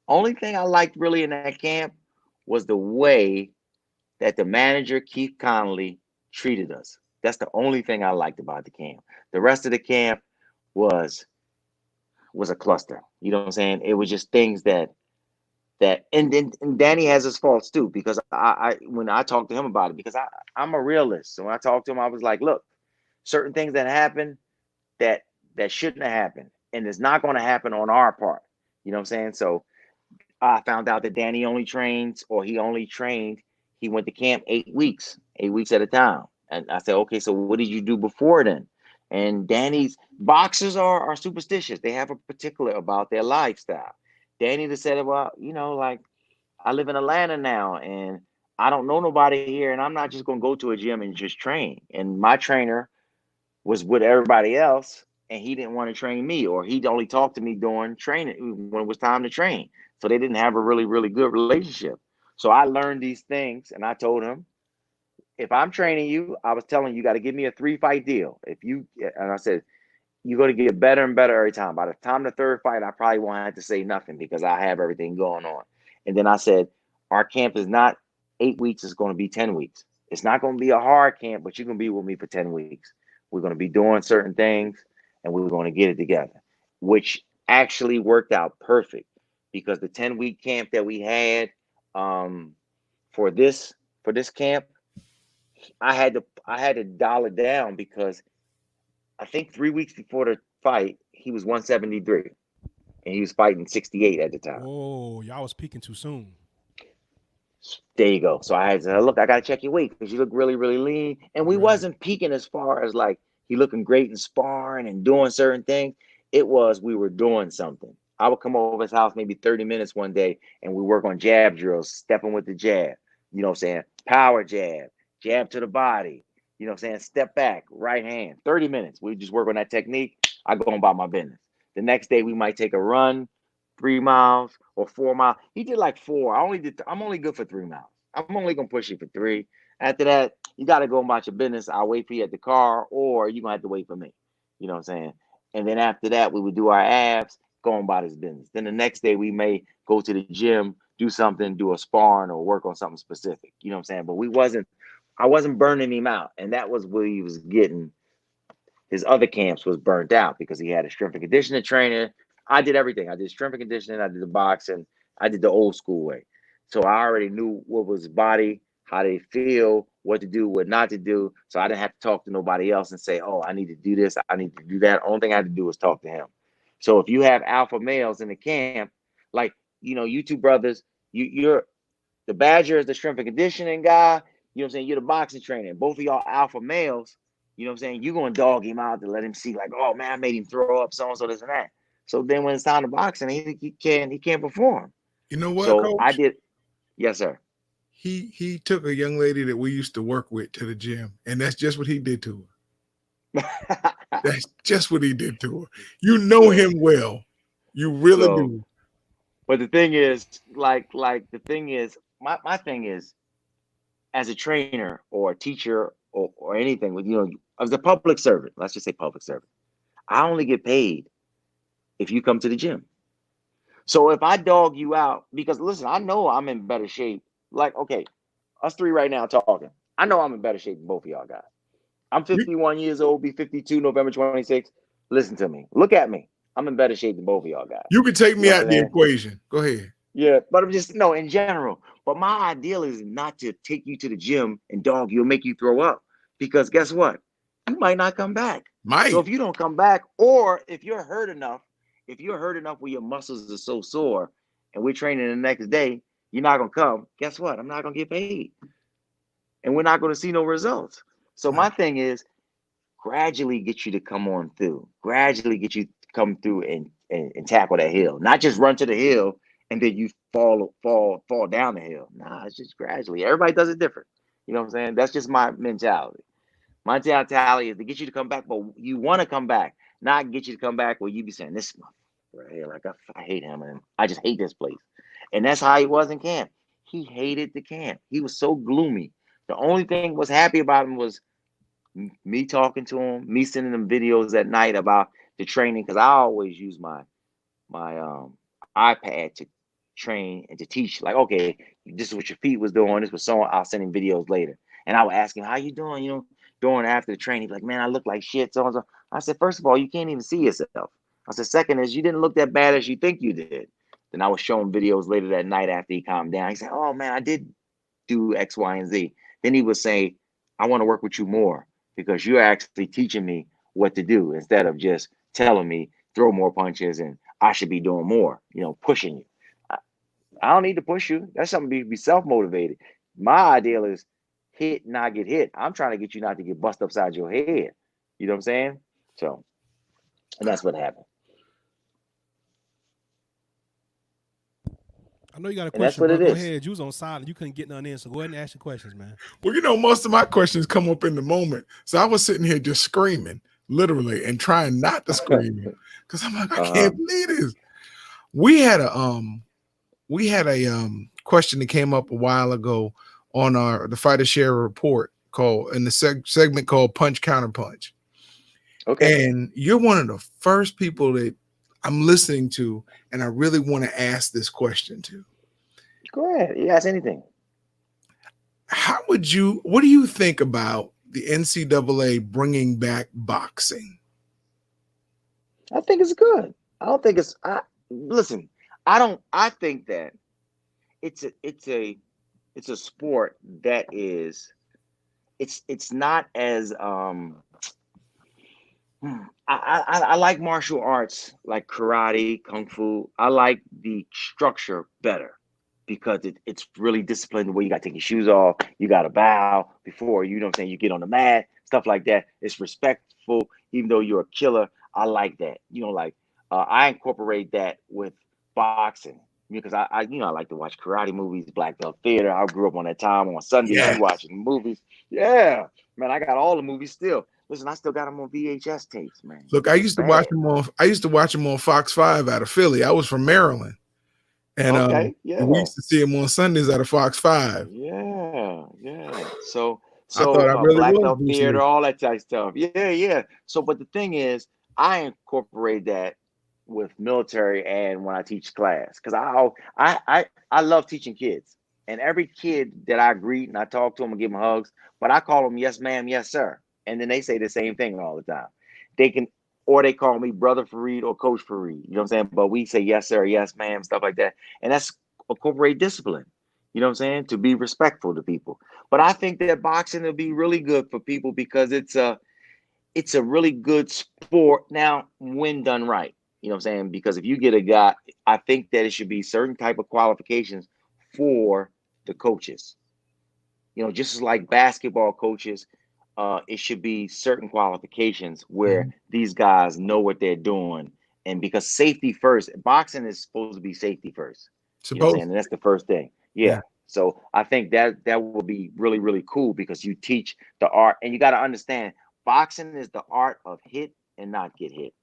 only thing I liked really in that camp was the way that the manager Keith Connolly treated us. That's the only thing I liked about the camp. The rest of the camp was was a cluster. You know what I'm saying? It was just things that and then and Danny has his faults too, because I when I talked to him about it, because I'm a realist. So when I talked to him, I was like, look, certain things that happen that shouldn't have happened, and it's not going to happen on our part. You know what I'm saying? So I found out that Danny only trains, or he only trained. He went to camp 8 weeks, 8 weeks at a time. And I said, okay, so what did you do before then? And Danny's boxers are superstitious. They have a particular about their lifestyle. Danny just said, well, like I live in Atlanta now, and I don't know nobody here, and I'm not just gonna go to a gym and just train. And my trainer was with everybody else, and he didn't want to train me, or he'd only talk to me during training when it was time to train. So they didn't have a really, really good relationship. So I learned these things, and I told him, if I'm training you, I was telling you, you got to give me a 3-fight deal. And I said, you're going to get better and better every time. By the time the third fight, I probably won't have to say nothing because I have everything going on. And then I said, our camp is not 8 weeks, it's going to be 10 weeks. It's not going to be a hard camp, but you're going to be with me for 10 weeks. We're going to be doing certain things, and we're going to get it together, which actually worked out perfect, because the 10-week camp that we had, for this camp, I had to dial it down, because I think 3 weeks before the fight, he was 173, and he was fighting 68 at the time. Whoa, y'all was peaking too soon. There you go. So I had to look. I got to check your weight because you look really, really lean. And we Right. wasn't peaking as far as like he looking great in sparring and doing certain things. It was we were doing something. I would come over his house maybe 30 minutes one day, and we work on jab drills, stepping with the jab. You know what I'm saying? Power jab, jab to the body. You know what I'm saying? Step back, right hand. 30 minutes. We just work on that technique. I go about my business. The next day we might take a run, 3 miles or 4 miles. He did like four. I'm only good for 3 miles. I'm only gonna push you for three. After that, you gotta go about your business. I'll wait for you at the car, or you're gonna have to wait for me. You know what I'm saying? And then after that, we would do our abs, go on about his business. Then the next day we may go to the gym, do something, do a sparring or work on something specific. You know what I'm saying? But I wasn't burning him out. And that was what he was getting. His other camps was burnt out because he had a strength and conditioning trainer. I did everything. I did strength and conditioning. I did the boxing. I did the old school way. So I already knew what was body, how they feel, what to do, what not to do. So I didn't have to talk to nobody else and say, "Oh, I need to do this. I need to do that." Only thing I had to do was talk to him. So if you have alpha males in the camp, like you two brothers, you're the Badger is the strength and conditioning guy. You know what I'm saying? You're the boxing trainer. Both of y'all alpha males. You know what I'm saying? You're gonna dog him out to let him see, like, oh man, I made him throw up, so and so, this and that. So then when it's time to boxing, he can't perform. You know what, So I Coach? did, yes, sir. He took a young lady that we used to work with to the gym, and that's just what he did to her. That's just what he did to her. You know so him well. You really so do. but the thing is, like the thing is, my thing is, as a trainer or a teacher or anything, with as a public servant, let's just say public servant, I only get paid if you come to the gym. So if I dog you out, because listen, I know I'm in better shape. Like, okay, us three right now talking. I know I'm in better shape than both of y'all guys. I'm You, 51 years old, be 52 November 26th. Listen to me. Look at me. I'm in better shape than both of y'all guys. you can take You know me what out I'm the saying? equation. Go ahead. Yeah, but I'm just, no, in general. But my ideal is not to take you to the gym and dog you, make you throw up. Because guess what? You might not come back. So Might. if you don't come back, or if you're hurt enough where your muscles are so sore and we're training the next day, you're not gonna come. Guess what? I'm not gonna get paid. And we're not gonna see no results. So my thing is, gradually get you to come on through, gradually get you to come through and tackle that hill, not just run to the hill and then you fall down the hill. Nah, it's just gradually. Everybody does it different. You know what I'm saying? That's just my mentality. My mentality is to get you to come back, but you want to come back, not get you to come back where you be saying this motherfucker right here, like I hate him and I just hate this place. And that's how he was in camp. He hated the camp. He was so gloomy. The only thing was happy about him was me talking to him, me sending him videos at night about the training, because I always use my iPad to train and to teach. Like, okay, this is what your feet was doing. This was so. I'll send him videos later, and I would ask him, "How you doing?" You know, doing after the training. He'd be like, "Man, I look like shit." So and so. I said, first of all, you can't even see yourself. I said, second is you didn't look that bad as you think you did. Then I was showing videos later that night after he calmed down. He said, "Oh man, I did do X, Y, and Z." Then he would say, "I want to work with you more because you're actually teaching me what to do instead of just telling me throw more punches and I should be doing more, you know, pushing you. I, I don't need to push you. That's something to be self-motivated. My ideal is hit, not get hit. I'm trying to get you not to get bust upside your head. You know what I'm saying? So, and that's what happened. I know you got a And that's question, what bro. it Go is. ahead. You was on silent. You couldn't get none in, so go ahead and ask your questions, man. Well, you know, most of my questions come up in the moment. So I was sitting here just screaming, literally, and trying not to scream because I'm like, I can't believe this. We had a question that came up a while ago on the Fighter Share report called in the segment called Punch Counter Punch. Okay. And you're one of the first people that I'm listening to, and I really want to ask this question to. Go ahead. You ask anything. What do you think about the NCAA bringing back boxing? I think it's good. I don't think it's listen, I think that it's a sport that is it's not as I like martial arts like karate, kung fu. I like the structure better because it's really disciplined the way you got to take your shoes off. You got to bow before you know what I'm saying. You get on the mat, stuff like that. It's respectful, even though you're a killer. I like that. You know, like I incorporate that with boxing because I you know I like to watch karate movies, black belt theater. I grew up on that time on Sundays. Yeah. We watching movies. Yeah, man, I got all the movies still. Listen, I still got them on VHS tapes, man. Look, I used to watch them on Fox 5 out of Philly. I was from Maryland. And Okay, yeah. we used to see them on Sundays out of Fox 5. Yeah, yeah. So I thought I really black was belt Bruce theater, Lee. all that type of stuff. Yeah, yeah. So but the thing is, I incorporate that with military and when I teach class because I love teaching kids. And every kid that I greet and I talk to them and give them hugs, but I call them yes ma'am, yes sir. And then they say the same thing all the time. They can or they call me brother Fareed or coach Fareed. You know what I'm saying? But we say yes sir, yes ma'am, stuff like that. And that's incorporate discipline. You know what I'm saying? To be respectful to people. But I think that boxing will be really good for people because it's a really good sport now when done right. You know what I'm saying? Because if you get a guy, I think that it should be certain type of qualifications for the coaches. You know, just as like basketball coaches, it should be certain qualifications where these guys know what they're doing. And because safety first, boxing is supposed to be safety first. You know what I'm saying? And that's the first thing. Yeah. So I think that will be really, really cool because you teach the art and you got to understand boxing is the art of hit and not get hit.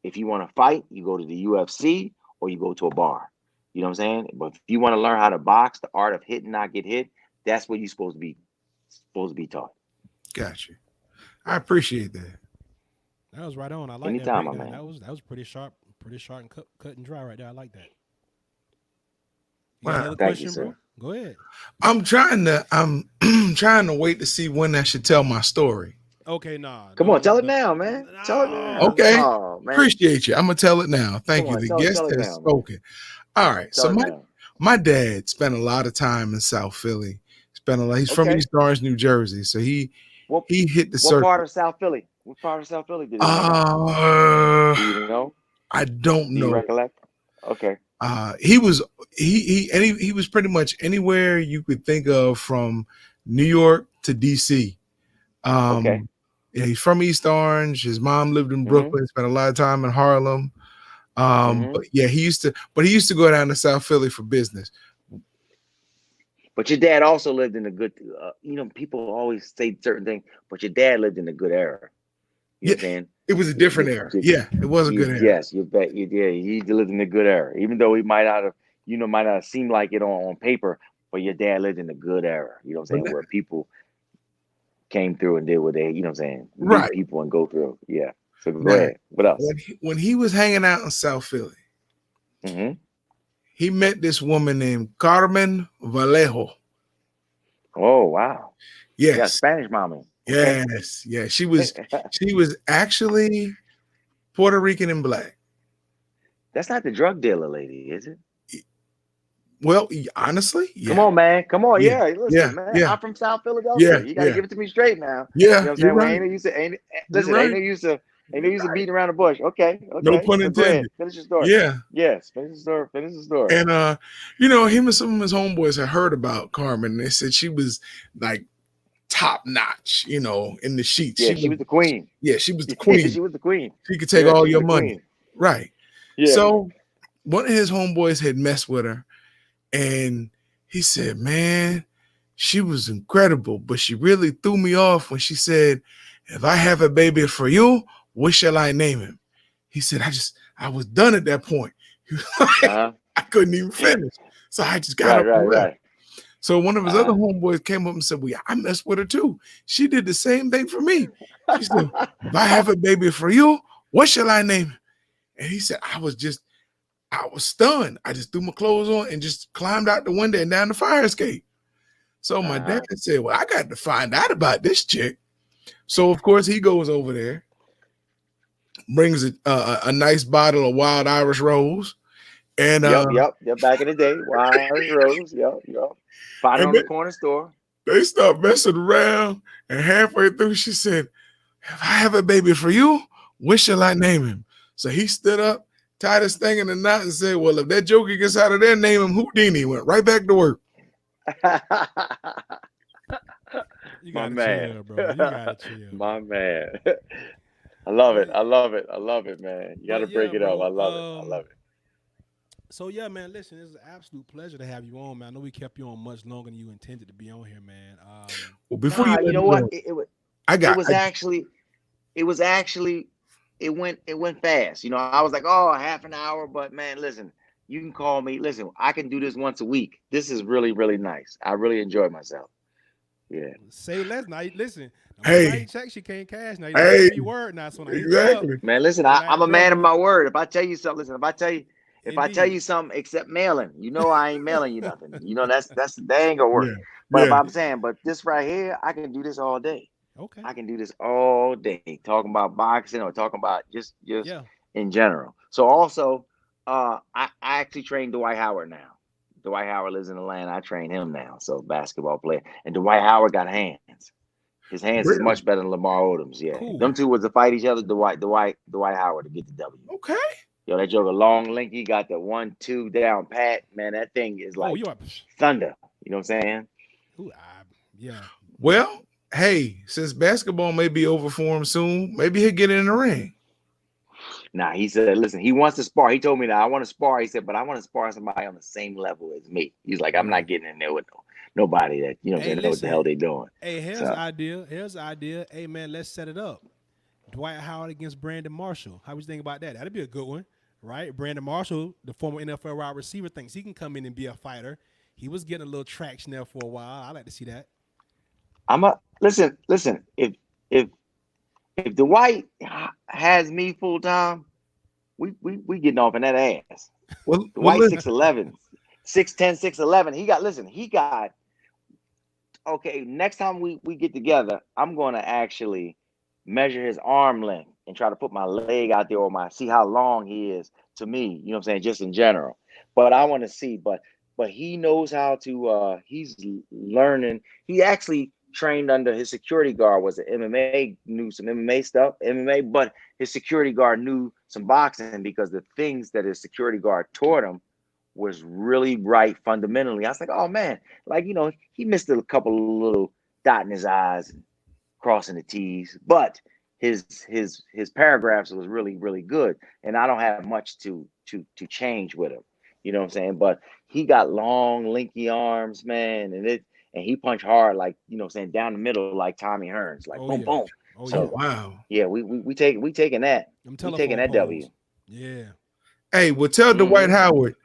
If you want to fight, you go to the UFC or you go to a bar. You know what I'm saying? But if you want to learn how to box, the art of hit and not get hit, that's what you're supposed to be taught. Gotcha. I appreciate that. That was right on. I like Anytime, that my breakdown. man. That was pretty sharp and cut and dry right there. I like that. You Wow. got another Thank you, question, sir. bro? Go ahead. I'm trying to wait to see when I should tell my story. Okay, nah. Come on, tell it now, man. Tell it now. Okay. Oh, man. Appreciate you. I'm gonna tell it now. Thank you. Come on, The tell guest it has now, man. spoken. All right. Tell So it now. my dad spent a lot of time in South Philly. He's from Okay. East Orange, New Jersey. So he hit the What circuit. part of South Philly? What part of South Philly did he hang out? Do you know? I don't Do you know. recollect? Okay. He was pretty much anywhere you could think of from New York to DC. Okay. Yeah, he's from East Orange. His mom lived in Mm-hmm. Brooklyn. Spent a lot of time in Harlem. Mm-hmm. But yeah, he used to go down to South Philly for business. But your dad also lived in a good, people always say certain things, but your dad lived in a good era. You know Yeah, what I'm saying? it was a different era. Yeah, it was a good era. Yes, you bet you did. He lived in a good era, even though he might not have seemed like it on paper, but your dad lived in a good era. You know what I'm But saying? Where people came through and did what they, you know what I'm saying, meet right people and go through. Yeah. So go now, ahead. What else? when he was hanging out in South Philly, Mm-hmm. he met this woman named Carmen Vallejo. Oh wow. You got Yes, Spanish mommy. Okay. yes, yeah. She was actually Puerto Rican and black. That's not the drug dealer lady, is it? Well, honestly, Come yeah, on, man. Come on. yeah, Yeah. yeah, Listen, man. yeah, I'm from South Philadelphia. yeah, You got to yeah, give it to me straight now. You yeah. know what I'm You're saying? We right. ain't no use to, ain't, You're listen, right. ain't no You're use to right. beating around the bush. Okay. No Okay. pun So go ahead. intended. Finish your story. Yeah. Yes. Finish the story. Finish the story. And him and some of his homeboys had heard about Carmen. They said she was like top notch, in the sheets. Yeah. She was the queen. She was the Yeah. queen. She was the queen. She could take Yeah. all She was your the money. queen. Right. Yeah. So one of his homeboys had messed with her, and he said, man, she was incredible, but she really threw me off when she said, if I have a baby for you, what shall I name him? He said, I was done at that point. Uh-huh. I couldn't even finish. So I just got Right. up and Right. left. Right. So one of his other Uh-huh. homeboys came up and said, well, yeah, I messed with her too. She did the same thing for me. She said, if I have a baby for you, what shall I name him? And he said, I was stunned. I just threw my clothes on and just climbed out the window and down the fire escape. So my dad Uh-huh. said, well, I got to find out about this chick. So of course he goes over there, brings a nice bottle of wild Irish rose, and Yep. Yep. Yep. Back in the day. Wild Irish Rose. Yep. Yep. Find her and on the corner store. they start messing around. And halfway through, she said, if I have a baby for you, what shall I name him? So he stood up, tied his thing in a knot, and said, well, if that joker gets out of there, name him Houdini. Went right back to work. You My gotta man. chill, bro. You gotta chill, My bro. man. I love it. But I love it. I love it, man. You got to but break yeah, it up. I bro. love it. I love it. So yeah, man. Listen, it's an absolute pleasure to have you on, man. I know we kept you on much longer than you intended to be on here, man. Well, before you Nah, you let know me what? go, I It got, was actually it was actually it went fast. I was like, oh, half an hour, but man, listen, you can call me. Listen, I can do this once a week. This is really, really nice. I really enjoy myself. Yeah. Say less. Now, listen. Now, when you hey, write checks, you can't cash. Now, you gotta hey, keep your word. Now, so when I hit you up, exactly. Man, listen, be like, I'm a man of brother, my word. If I tell you something, listen, if I tell you indeed. something except mailing, I ain't mailing you nothing. That's that ain't gonna work. Yeah, But if yeah. I'm saying, but this right here, I can do this all day. Okay. I can do this all day, talking about boxing or talking about just Yeah. in general. So also, I actually train Dwight Howard now. Dwight Howard lives in Atlanta. I train him now. So basketball player, and Dwight Howard got hands. His hands is Really? much better than Lamar Odom's. Yeah, if them Cool. two was to fight each other, Dwight Howard to get the W. Okay. Yo, that joker long, lanky, got the 1-2 down pat. Man, that thing is Oh, like you are. thunder. You know what I'm saying? Ooh, yeah. Well, hey, since basketball may be over for him soon, maybe he'll get in the ring. Nah, he said, listen, he wants to spar. He told me that I want to spar. He said, but I want to spar somebody on the same level as me. He's like, I'm Yeah. not getting in there with nobody that, you know what I'm Hey, saying, know what the hell listen. they doing. Hey, here's the So idea. Here's the idea. Hey, man, let's set it up. Dwight Howard against Brandon Marshall. How would you think about that? That'd be a good one, right? Brandon Marshall, the former NFL wide receiver, thinks he can come in and be a fighter. He was getting a little traction there for a while. I like to see that. listen. If if Dwight has me full time, we getting off in that ass. Well, Dwight listen. 6'11", 6'10", 6'11". He got okay, next time we get together, I'm going to actually measure his arm length and try to put my leg out there or my see how long he is to me. You know what I'm saying? Just in general. But I want to see. But he knows how to. He's learning. He actually trained under his security guard was an MMA, knew some MMA stuff, MMA, but his security guard knew some boxing because the things that his security guard taught him was really right fundamentally. I was like, oh man, like he missed a couple of little dot in his eyes, crossing the T's, but his paragraphs was really really good, and I don't have much to change with him. You know what I'm saying? But he got long, linky arms, man, and he punched hard, like what I'm saying, down the middle, like Tommy Hearns, like Oh boom, yeah. boom. Oh Oh yeah. So wow. yeah, we taking that. Them We taking telephone that W. poles. Yeah. Hey, well, tell Dwight Hmm. Howard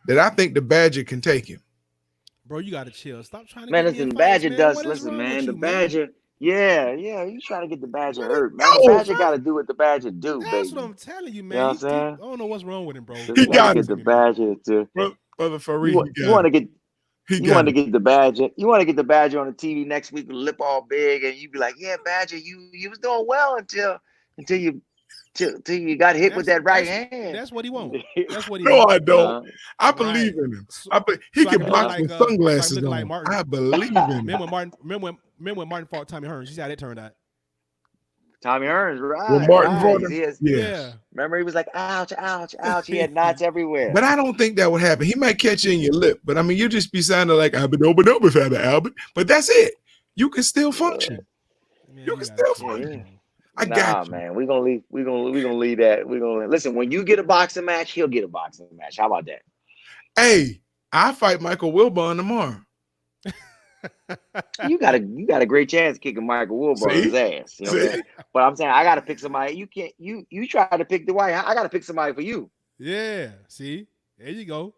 that I think the Badger can take him. Bro, you gotta chill. Stop trying to Man, get me in listen, the fights, Badger man. does. What is Listen, wrong with man, the you, man? Badger. Yeah, you trying to get the Badger Let it hurt, man. The go, Badger bro. got to do what the Badger do, That's what baby. I'm telling you, You know man. what I'm I saying? don't know what's wrong with him, bro. So He we got to got get him. the Listen to me, man. Badger to. Brother Fareed, You want he you got want him. to get He you got want to him. get the Badger. You want to get the Badger on the TV next week with lip all big, and you be like, yeah, Badger, you was doing well until you got hit with That's that right that's hand. that's what he want. That's what he No, want. I don't. uh, I Right. believe in him. So, He so I can can be looking box uh, with so I can be sunglasses looking like on. Martin. I believe in him. Remember when Martin fought Tommy Hearns? You see how that turned out? Tommy Hearns, When right, Martin right. fought him, He has, yes. Yeah. remember, he was like, ouch, ouch, ouch. He had knots everywhere. But I don't think that would happen. He might catch you in your lip, but I mean, you just be sounding like Albert. But that's it. You can still Yeah, function. Man, You you can gotta still chill, yeah. function. bro. I got Nah, you. man, we gonna leave that. We gonna listen. When you get a boxing match, he'll get a boxing match. How about that? Hey, I fight Michael Wilbon tomorrow. You got a great chance of kicking Michael Wilburn's See? ass. You know what I'm See? saying? But I'm saying I gotta pick somebody. You can't. You try to pick the white. I gotta pick somebody for you. Yeah. See? There you go.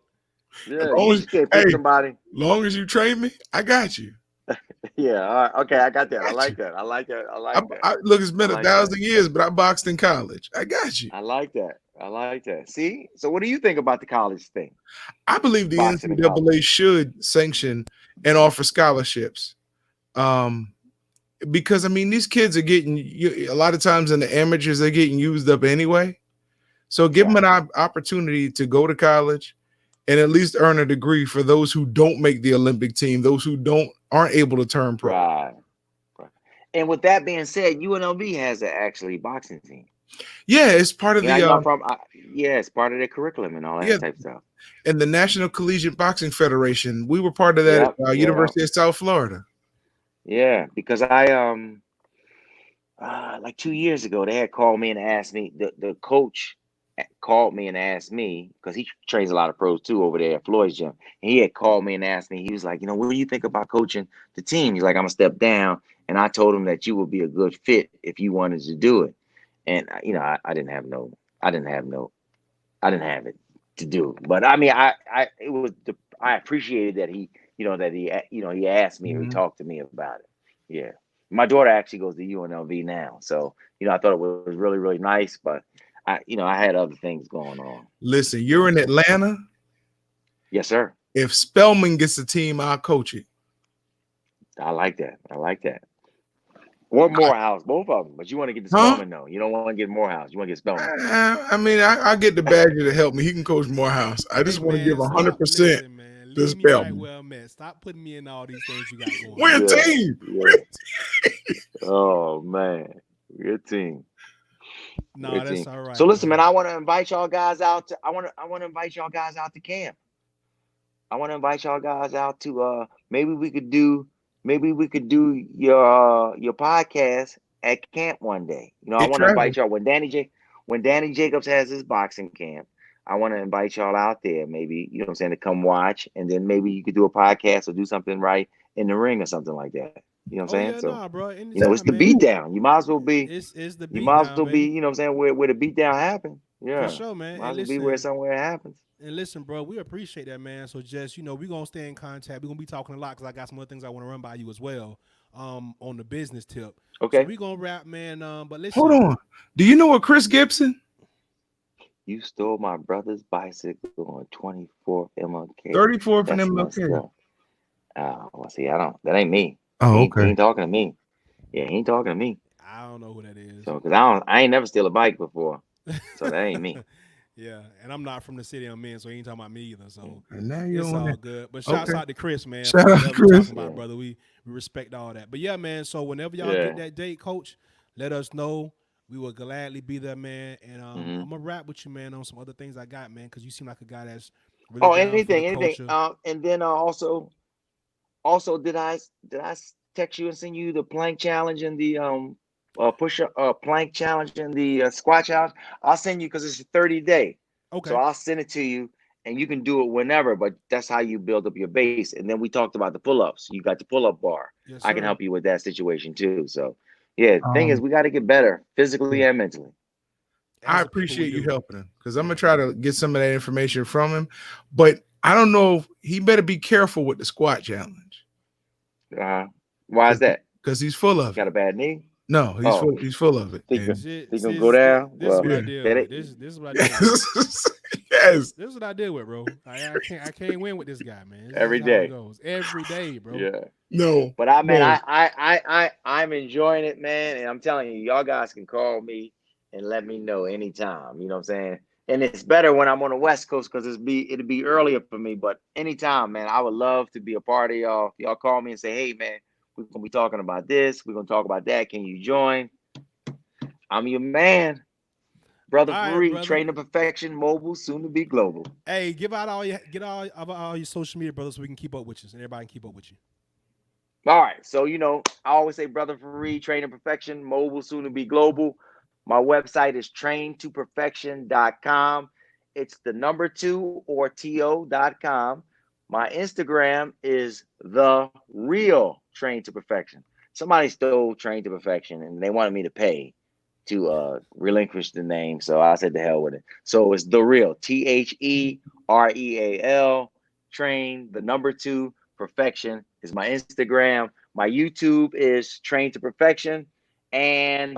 As Yeah, long you as, just can't pick hey, somebody. long as you train me, I got you. Yeah. All right. Okay. I got that. I Got like you. that. I like that. I like that. Look, it's I been a like that. thousand years, but I boxed in college. I got you. I like that. I like that. See. So what do you think about the college thing? I believe the Boxing in college. NCAA should sanction and offer scholarships. Because I mean, these kids are getting a lot of times in the amateurs, they're getting used up anyway. So give them Yeah. an opportunity to go to college and at least earn a degree for those who don't make the Olympic team, those who aren't able to turn pro. Right. Right. And with that being said, UNLV has an actually boxing team. Yeah, it's part of You know, the from yeah, it's part of their curriculum and all yeah, that type of stuff. and the National Collegiate Boxing Federation. We were part of that Yep. at Yeah. University of South Florida. Yeah. Because I like 2 years ago, they had called me and asked me. The coach called me and asked me because he trains a lot of pros too over there at Floyd's gym. And he had called me and asked me. He was like, what do you think about coaching the team? He's like, I'm gonna step down, and I told him that you would be a good fit if you wanted to do it. And I didn't have no, I didn't have no, I didn't have it to do. But I mean, I appreciated that he asked me or he Mhm. talked to me about it. Yeah. My daughter actually goes to UNLV now, so I thought it was really really nice, but I had other things going on. Listen, You know you're what in I'm saying? Atlanta. Yes, sir. If Spelman gets a team, I'll coach it. I like that. I like that. Or Morehouse, both of them. But you want to get the Huh? Spellman though. You don't want to get Morehouse. You want to get Spellman. I mean, I get the Badger to help me. He can coach Morehouse. I Hey just want to give man, stop. 100% Listen, man. to Leave me right Spelman. where I'm at. Stop putting me in all these things you got going We're a on, Yeah, man. team. yeah. Oh man, good team. No, Good that's team. all So right, listen, man. man, I want to invite y'all guys out to. I want to invite y'all guys out to camp. I want to invite y'all guys out to maybe we could do your podcast at camp one day. I It want to travels. invite y'all when Danny Jacobs has his boxing camp. I want to invite y'all out there, maybe, what I'm saying, to come watch, and then maybe you could do a podcast or do something right in the ring or something like that. You know what Oh I'm saying? yeah, So, nah, bro. it's Anytime, the man. beatdown. You might as well be It's the you might as beatdown, well be, baby. what I'm saying, where the beatdown happens. For Yeah. sure, man. Might And as well be where listen, somewhere it happens. bro, we appreciate that, man. So just, we're gonna stay in contact. We're gonna be talking a lot because I got some other things I want to run by you as well. On the business tip. So Okay. we're gonna wrap, man. But Hold listen, on. Do you know what Chris Gibson? You stole my brother's bicycle on 24th MLK. 34th and That's messed MLK. up. Oh, well, see, I don't. That ain't me. Oh, He okay. ain't talking to me. Yeah, he ain't talking to me. I don't know who that is. So, because I ain't never steal a bike before. So that ain't me. Yeah, and I'm not from the city I'm in, so he ain't talking about me either. So And now you're it's on all there. good. But shouts Okay. out to Chris, man, Shout for out, whatever you're Chris. talking about, Yeah. brother. We respect all that. But yeah, man. So whenever y'all Yeah. get that date, coach, let us know. We will gladly be there, man. And Hmm. I'm gonna rap with you, man, on some other things I got, man, because you seem like a guy that's really Oh, down for the anything. culture. And then also, did I text you and send you the plank challenge and the push up plank challenge and the squat challenge. I'll send you because it's a 30-day. So Okay. I'll send it to you and you can do it whenever, but that's how you build up your base. And then we talked about the pull-ups. You got the pull-up bar. Yes, I can sir. help you with that situation too. So yeah, the thing is Um, we got to get better physically yeah. and mentally. I As a people, we appreciate you do. helping him because I'm gonna Yeah. try to get some of that information from him. But I don't know. He better be careful with the squat challenge Uh, why is because that? he's full of Got it. a bad knee? No, Oh, he's full of it. think And See, think gonna see, go down? this is what Well, I yeah, deal that with. it. This is what I deal with. yes, yes. This is what I deal with, bro. I can't win with this guy, man. This is Every how it day. goes every day, bro. Yeah. No, But I man, no. I'm enjoying it, man. And I'm telling you, y'all guys can call me and let me know anytime. You know what I'm saying? And it's better when I'm on the West Coast because it'll be earlier for me. But anytime, man, I would love to be a part of y'all. Y'all call me and say, hey man, we're gonna be talking about this, we're gonna talk about that. Can you join? I'm your man. Brother All right, Free, brother. train to perfection, mobile, soon to be global. Hey, give out all your get all your social media, brother, so we can keep up with you, and everybody can keep up with you. All right. So, I always say Brother Free, train to perfection, mobile, soon to be global. My website is traintoperfection.com. It's the number two or to.com. My Instagram is the real train to perfection. Somebody stole train to perfection and they wanted me to pay to relinquish the name. So I said the hell with it. So it's the real TheReal train, the number two perfection is my Instagram. My YouTube is Train to Perfection. And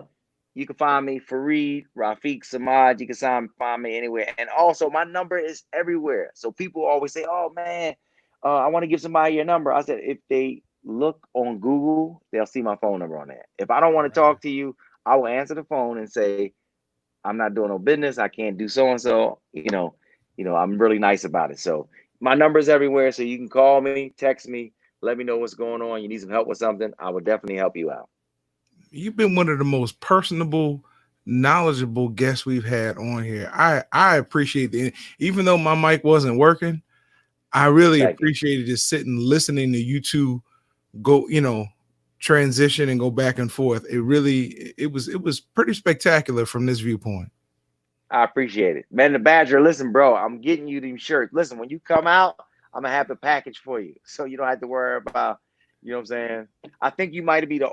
you can find me Fareed, Rafiq Samad. You can find me anywhere. And also, my number is everywhere. So people always say, oh, man, I want to give somebody your number. I said, if they look on Google, they'll see my phone number on there. If I don't want to Right there. talk to you, I will answer the phone and say, I'm not doing no business. I can't do so and so. I'm really nice about it. So my number's everywhere. So you can call me, text me, let me know what's going on. You need some help with something. I will definitely help you out. You've been one of the most personable, knowledgeable guests we've had on here. I appreciate the even though my mic wasn't working, I really Thank you. appreciated just sitting listening to you two go, transition and go back and forth. It was pretty spectacular from this viewpoint. I appreciate it. Man, the Badger, listen, bro, I'm getting you these shirts. Listen, when you come out, I'm gonna have the package for you. So you don't have to worry about, you know what I'm saying? I think you might be the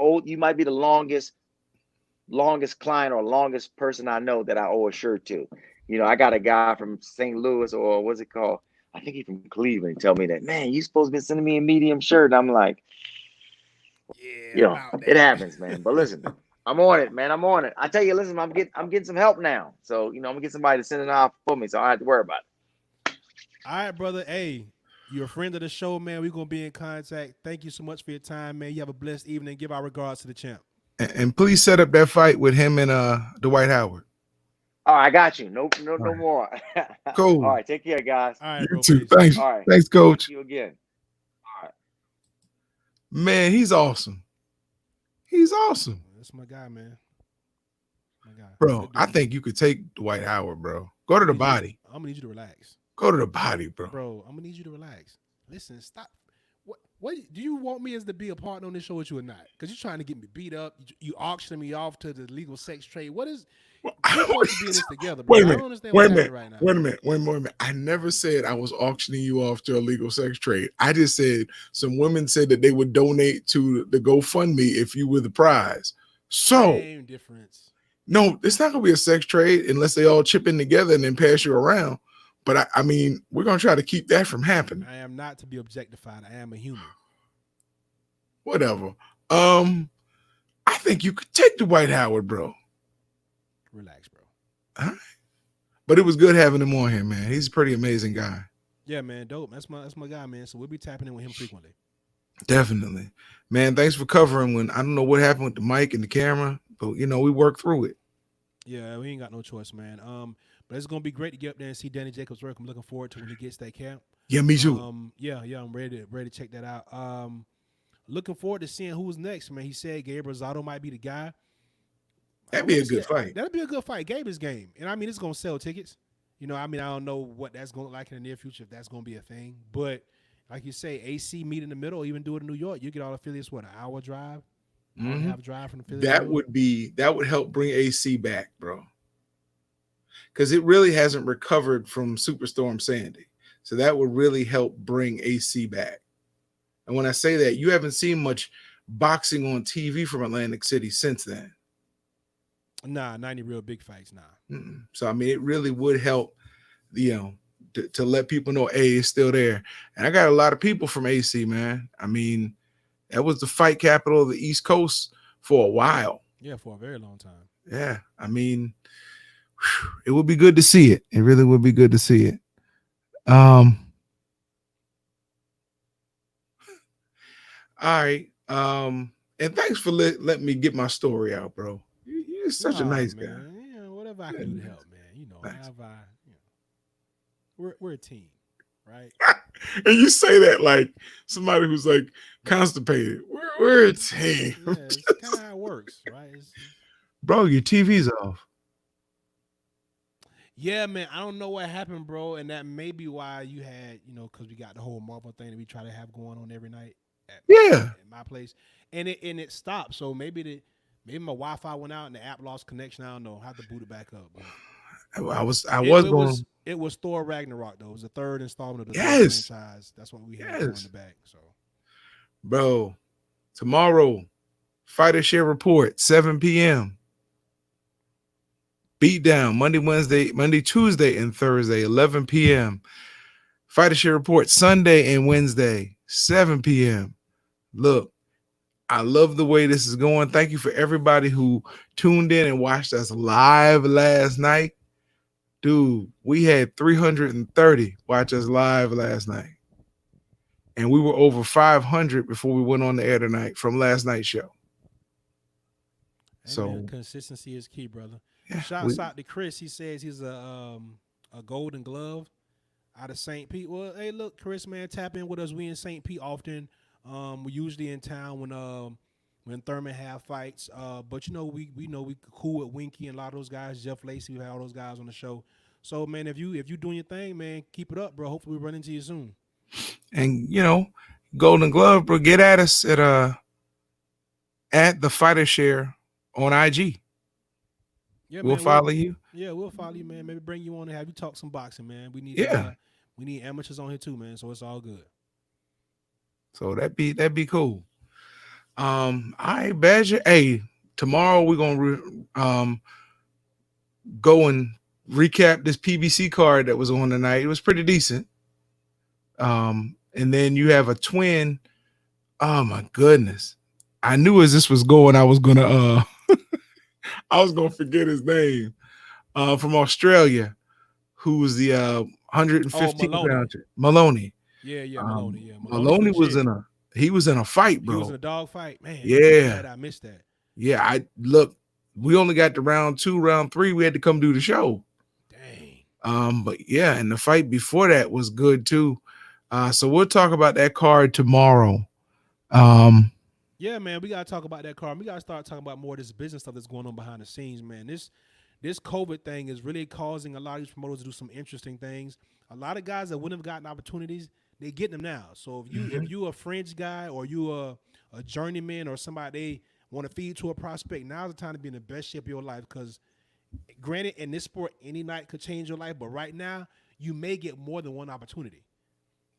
longest client or longest person I know that I owe a shirt to. I got a guy from St. Louis or what's it called? I think he's from Cleveland. Tell me that, man, you supposed to be sending me a medium shirt. And I'm like, Yeah, about it that. happens, man. But listen, I'm on it, man. I'm on it. I tell you, listen, I'm getting some help now. So I'm gonna get somebody to send it off for me, so I don't have to worry about it. All right, brother. Hey, you're a friend of the show, man. We're gonna be in contact. Thank you so much for your time, man. You have a blessed evening. Give our regards to the champ. And please set up that fight with him and Dwight Howard. All right, I got you. No, no, All no right. more. All Cool. right, take care, guys. All right, You bro. too. Peace. Thanks. All right, Thanks, talk coach. to you again. All right. Man, he's awesome. He's awesome. That's my guy, man. My guy. Bro, Good I dude. think you could take Dwight Howard, bro. Go to the body. I'm gonna need you to relax, Go to the body, bro. bro. I'm gonna need you to relax. Listen, stop. What do you want me as to be a partner on this show with you or not? Because you're trying to get me beat up. You auctioning me off to the legal sex trade. What is? We supposed to be in this together, bro. Wait a I minute. don't understand Wait what's a minute. happening right now. Wait a minute. Wait a minute. I never said I was auctioning you off to a legal sex trade. I just said some women said that they would donate to the GoFundMe if you were the prize. So, Same difference. no, it's not going to be a sex trade unless they all chip in together and then pass you around. But I mean, we're going to try to keep that from happening. I am not to be objectified. I am a human. Whatever. I think you could take the Dwight Howard, bro. Relax, bro. All right. But it was good having him on here, man. He's a pretty amazing guy. Yeah, man, dope. That's my guy, man. So we'll be tapping in with him frequently. Definitely. Man, thanks for covering when I don't know what happened with the mic and the camera, but we worked through it. Yeah, we ain't got no choice, man. But it's gonna be great to get up there and see Danny Jacobs' work. I'm looking forward to when he gets that camp. Yeah, me too. Yeah, I'm ready to check that out. Looking forward to seeing who's next, man. He said Gabe Rosado might be the guy. That'd be a good fight. That'd be a good fight. Gabe is game, and I mean it's gonna sell tickets. I don't know what that's gonna look like in the near future if that's gonna be a thing, but like you say, AC meet in the middle, or even do it in New York. You get all affiliates, what, an hour drive, hour and a Hmm. half drive from Philly to New York. That would help bring AC back, bro, because it really hasn't recovered from Superstorm Sandy. So that would really help bring AC back. And when I say that, you haven't seen much boxing on TV from Atlantic City since then. Nah, not any real big fights. Nah. So I mean, it really would help, you know, to let people know, hey, it's still there. And I got a lot of people from AC, man. I mean, that was the fight capital of the East Coast for a while. Yeah, for a very long time. Yeah, I mean, it would be good to see it. It really would be good to see it. Um, all right. And thanks for letting me get my story out, bro. You're such a Nah, nice guy. man. Yeah, whatever I Yeah, can do to nice. help, man. You know, Nice. have I? You know, we're a team, right? And you say that like somebody who's like constipated. We're a team. Yeah, it's kind of how it works, right? Bro, your TV's off. Yeah, man. I don't know what happened, bro, and that may be why you had, because we got the whole Marvel thing that we try to have going on every night Yeah. at my place, and it stopped. So maybe my Wi-Fi went out and the app lost connection. I don't know. I have to boot it back up, but I it, was it going. was it was Thor Ragnarok though. It was the third installment of the Thor Yes. franchise. That's what we had going in Yes. the back. So Bro. Tomorrow, Fighter Share Report, 7 p.m. Beatdown, Monday, Tuesday, and Thursday, 11 p.m. Fighter Share Report, Sunday and Wednesday, 7 p.m. Look, I love the way this is going. Thank you for everybody who tuned in and watched us live last night. Dude, we had 330 watch us live last night. And we were over 500 before we went on the air tonight from last night's show. hey man, So, consistency is key, brother. yeah, Shouts out to Chris. He says he's a Golden Glove out of St. Pete. Well, hey, look, Chris, man, tap in with us. We in St. Pete often. We're usually in town when Thurman have fights. But we know we cool with Winky and a lot of those guys. Jeff Lacey, we had all those guys on the show. So man, if you doing your thing, man, keep it up, bro. Hopefully we run into you soon. and Golden Glove, bro, get at us at the Fighter Share on IG. Yeah, We'll man. follow you. We'll follow you, man. Maybe bring you on and have you talk some boxing, man. Yeah. We need amateurs on here too, man. So it's all good. So that'd be cool. I Badger. Hey, tomorrow we're gonna go and recap this PBC card that was on tonight. It was pretty decent. And then you have a twin. Oh my goodness. I knew as this was going, I was gonna I was gonna forget his name. From Australia, who's the 115 Maloney. pounder. Maloney. Yeah, Maloney. Yeah, Maloney's Maloney was legit. in a fight, He was bro. in a dog fight, man. Yeah. I missed that. Yeah. I look, we only got to round 2, round 3. We had to come do the show. Dang. But yeah, and the fight before that was good too. So we'll talk about that card tomorrow. Yeah, man, we gotta talk about that car. We gotta start talking about more of this business stuff that's going on behind the scenes, man. This COVID thing is really causing a lot of these promoters to do some interesting things. A lot of guys that wouldn't have gotten opportunities, they getting them now. So if you a fringe guy or you a journeyman or somebody they want to feed to a prospect, now's the time to be in the best shape of your life. Because granted, in this sport, any night could change your life, but right now you may get more than one opportunity.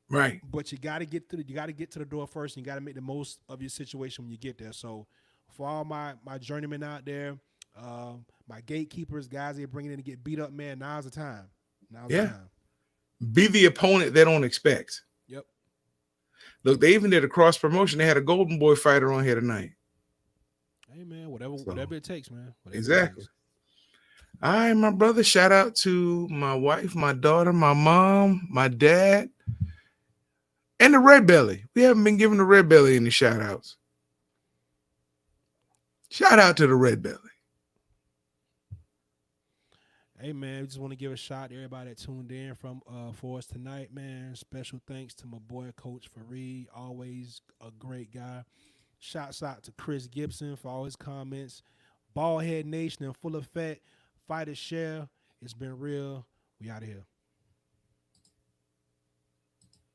Right. But you got to get to the door first, and you got to make the most of your situation when you get there. So, for all my journeymen out there, my gatekeepers, guys they're bringing in to get beat up, man, now's the time. Now's the time. Be the opponent they don't expect. Yep. Look, they even did a cross promotion. They had a Golden Boy fighter on here tonight. Hey man, whatever it takes, man. Exactly. All right, my brother. Shout out to my wife, my daughter, my mom, my dad. And the Red Belly. We haven't been giving the Red Belly any shout outs. Shout out to the Red Belly. Hey man, we just want to give a shout to everybody that tuned in for us tonight, man. Special thanks to my boy Coach Fareed, always a great guy. Shouts out to Chris Gibson for all his comments. Ballhead Nation in full effect. Fighter Share. It's been real. We out of here.